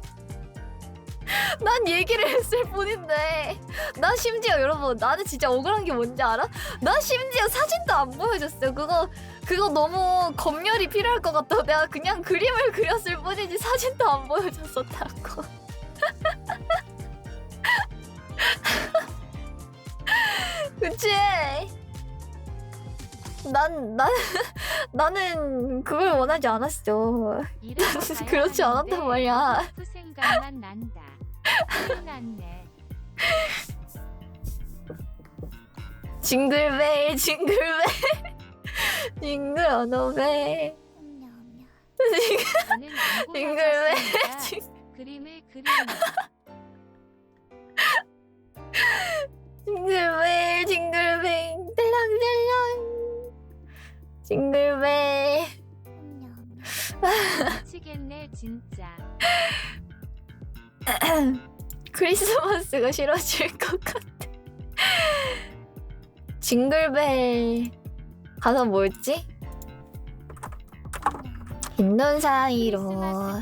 난 얘기를 했을 뿐인데 나 심지어 여러분 나는 진짜 억울한 게 뭔지 알아? 나 심지어 사진도 안 보여줬어요. 그거 너무 검열이 필요할 것 같다고 내가 그냥 그림을 그렸을 뿐이지 사진도 안 보여줬었다고. 그치? 나는 그걸 원하지 않았어. 그렇지 않았단 말이야. 그 생각만 난다. 났네. 징글벨 징글벨 징글 언어벨 저는 징글벨 그림을 그리는 징글벨 징글벨 뜰랑뜰랑 징글벨. 미치겠네 진짜. 크리스마스가 싫어질 것 같아. 징글벨 가사 뭐였지? 흰 눈 사이로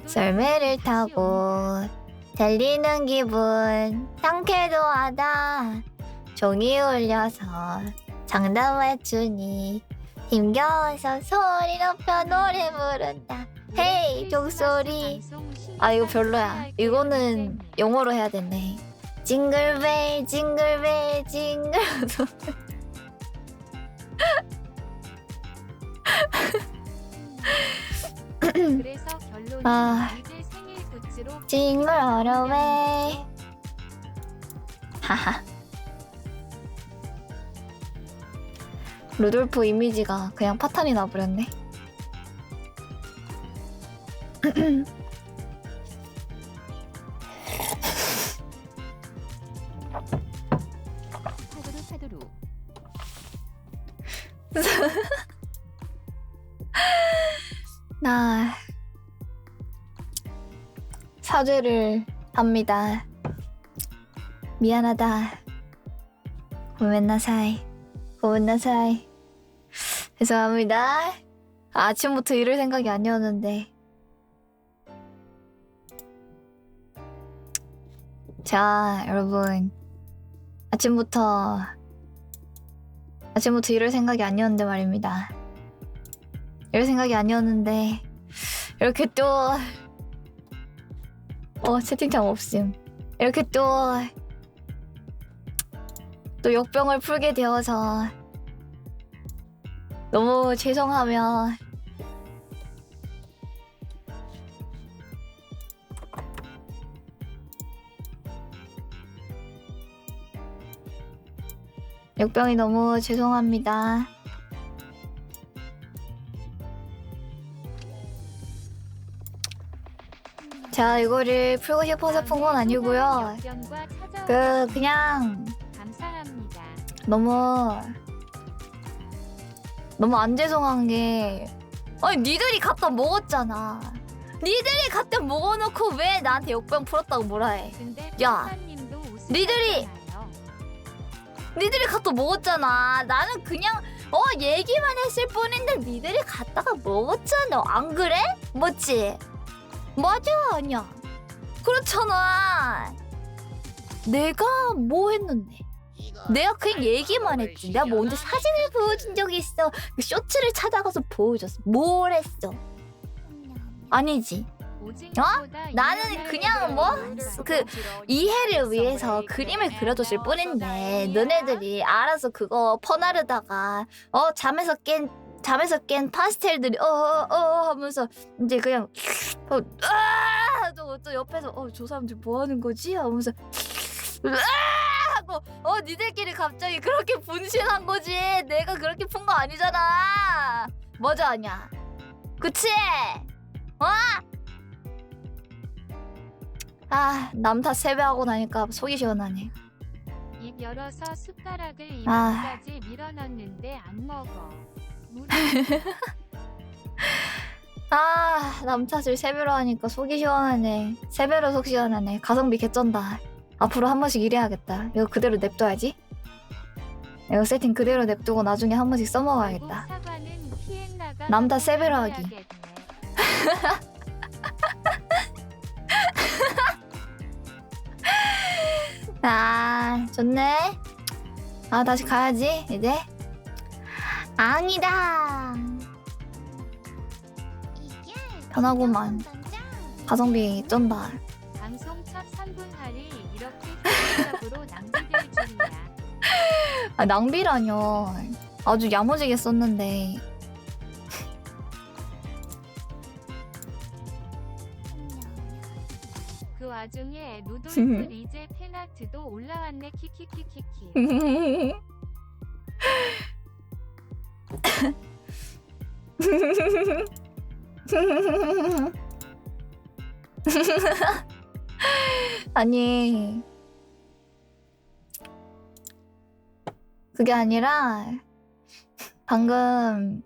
썰매를 타고 달리는 기분 상쾌도 하다. 종이 울려서 장단 맞추니 힘겨워서 소리 높여 노래 부른다. 헤이 종소리. 아 이거 별로야. 이거는 영어로 해야 되네. 징글벨 징글벨 징글. 그래서 결론은 아. 이제 생일 굿즈로 징글 어러웨이. 하하. 루돌프 이미지가 그냥 파탄이 나버렸네. 파두루 나 사죄를 합니다. 미안하다. 고멘나사이. 고멘나사이. 죄송합니다. 아침부터 이럴 생각이 아니었는데. 자, 여러분. 아침부터 이럴 생각이 아니었는데 말입니다. 이럴 생각이 아니었는데 이렇게 또 채팅창 없음. 이렇게 또 역병을 풀게 되어서 너무 죄송하며 역병이 너무 죄송합니다. 자, 이거를 풀고 싶어서 푼 건 아니고요. 그냥 감사합니다. 너무 안 죄송한 게 아니 니들이 갖다 먹었잖아. 니들이 갖다 먹어놓고 왜 나한테 역병 풀었다고 뭐라 해. 근데 야, 박사님도 니들이 갖다 먹었잖아. 나는 그냥 얘기만 했을 뿐인데 니들이 갖다가 먹었잖아. 안 그래? 맞지? 맞아 아니야? 그렇잖아. 내가 뭐 했는데? 내가 그냥 얘기만 했지. 내가 뭐 언제 사진을 보여준 적이 있어? 그 쇼츠를 찾아가서 보여줬어. 뭘 했어? 아니지. 나는 그냥 뭐 그 이해를 위해서 그림을 그려줬을 뿐인데 너네들이 알아서 그거 퍼나르다가 잠에서 깬 파스텔들이 하면서 이제 그냥 또 옆에서 저 사람들 뭐 하는 거지 하면서 하고 니들끼리 갑자기 그렇게 분신한 거지. 내가 그렇게 푼 거 아니잖아. 맞아 아니야? 그치? 남 탓 세배하고 나니까 속이 시원하네. 입 열어서 숟가락을 아. 입까지 밀어넣는데 안 먹어. 남 탓을 세배로 하니까 속이 시원하네. 세배로 속 시원하네. 가성비 개쩐다. 앞으로 한 번씩 이래야겠다. 이거 그대로 냅둬야지. 이거 세팅 그대로 냅두고 나중에 한 번씩 써먹어야겠다. 남 탓 세배로 하기. 좋네. 다시 가야지 이제. 아니다. 편하구만. 가성비 쩐다. 방송 첫 3분 할이 이렇게 효율적으로 낭비될 줄이야. 낭비라뇨. 아주 야무지게 썼는데. 그 와중에 루돌프 리제 팬아트도 올라왔네. 키키키키키. 아니 그게 아니라 방금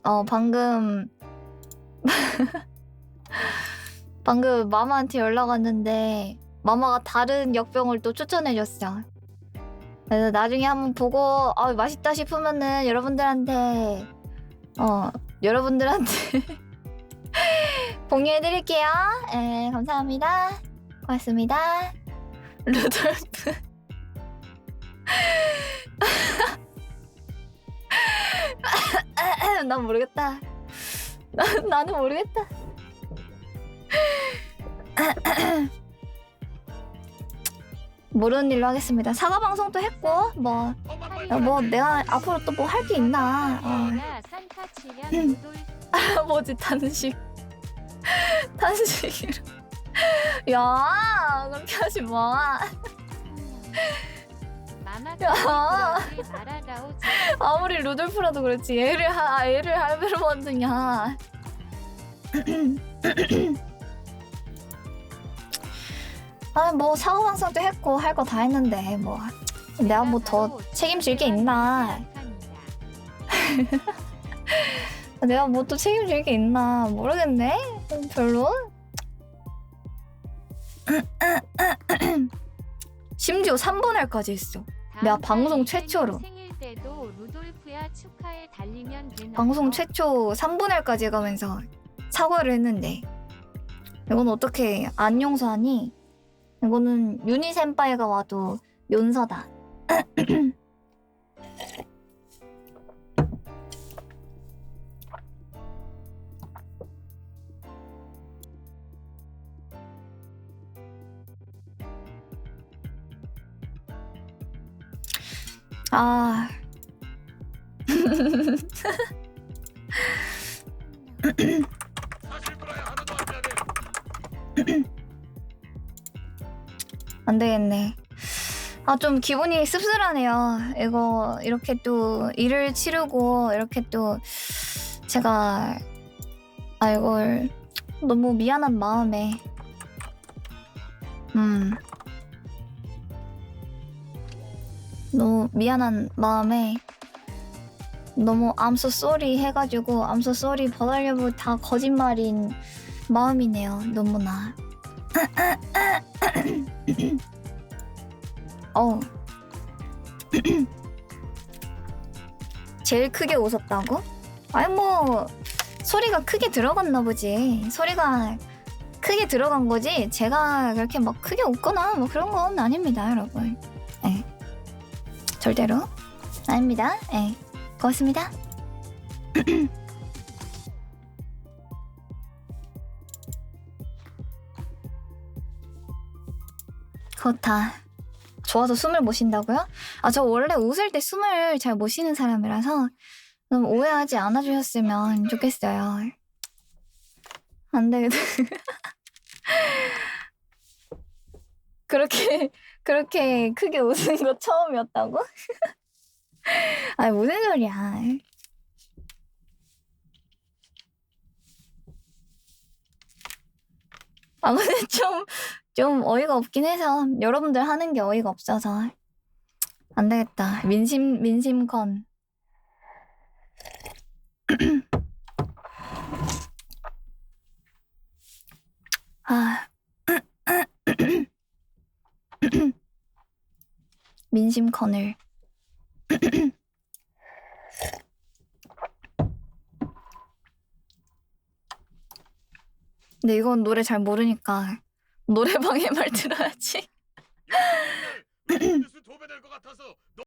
마마한테 연락 왔는데 마마가 다른 역병을 또 추천해줬어. 그래서 나중에 한번 보고 맛있다 싶으면은 여러분들한테 공유해드릴게요. 네, 감사합니다. 고맙습니다. 루돌프. 난 모르겠다. 나는 모르겠다. 모르는 일로 하겠습니다. 사과 방송도 했고 뭐 내가 앞으로 또 뭐 할 게 있나. 산타 치면 루돌프. 뭐지 단식이로. 야 그렇게 하지 마. 말하다오. 아무리 루돌프라도 그렇지 애를 할배로 만드냐. 뭐 사고 방송도 했고 할 거 다 했는데 뭐 내가 뭐 더 책임질 게 있나. 내가 뭐 또 책임질 게 있나 모르겠네. 별로. 심지어 3분할까지 했어. 내가 방송 최초로. 생일 때도 루돌프야 축하해 달리면 되나? 방송 최초 3분할까지 가면서 사과를 했는데 이건 어떻게 안 용서하니? 이거는 유니 센파이가 와도 용서다. 안 되겠네. 좀 기분이 씁쓸하네요. 이거 이렇게 또 일을 치르고 이렇게 또 제가 이걸 너무 미안한 마음에 너무 미안한 마음에 너무 I'm so sorry 해가지고 I'm so sorry 버달려고 다 거짓말인 마음이네요. 너무나. 제일 크게 웃었다고? 아니 뭐 소리가 크게 들어갔나 보지. 소리가 크게 들어간 거지 제가 그렇게 막 크게 웃거나 뭐 그런 건 아닙니다 여러분. 네. 절대로 아닙니다. 네. 고맙습니다. 좋다. 좋아서 숨을 못 쉰다고요? 아, 저 원래 웃을 때 숨을 잘 못 쉬는 사람이라서 좀 오해하지 않아 주셨으면 좋겠어요. 안 되겠다. 그렇게 크게 웃은 거 처음이었다고? 아니, 무슨 소리야. 아, 근데 좀 어이가 없긴 해서 여러분들 하는 게 어이가 없어서 안 되겠다. 민심컨. 아. 민심컨을. 근데 이건 노래 잘 모르니까 노래방에 말 들어야지. 뉴스 2배 될 것 같아서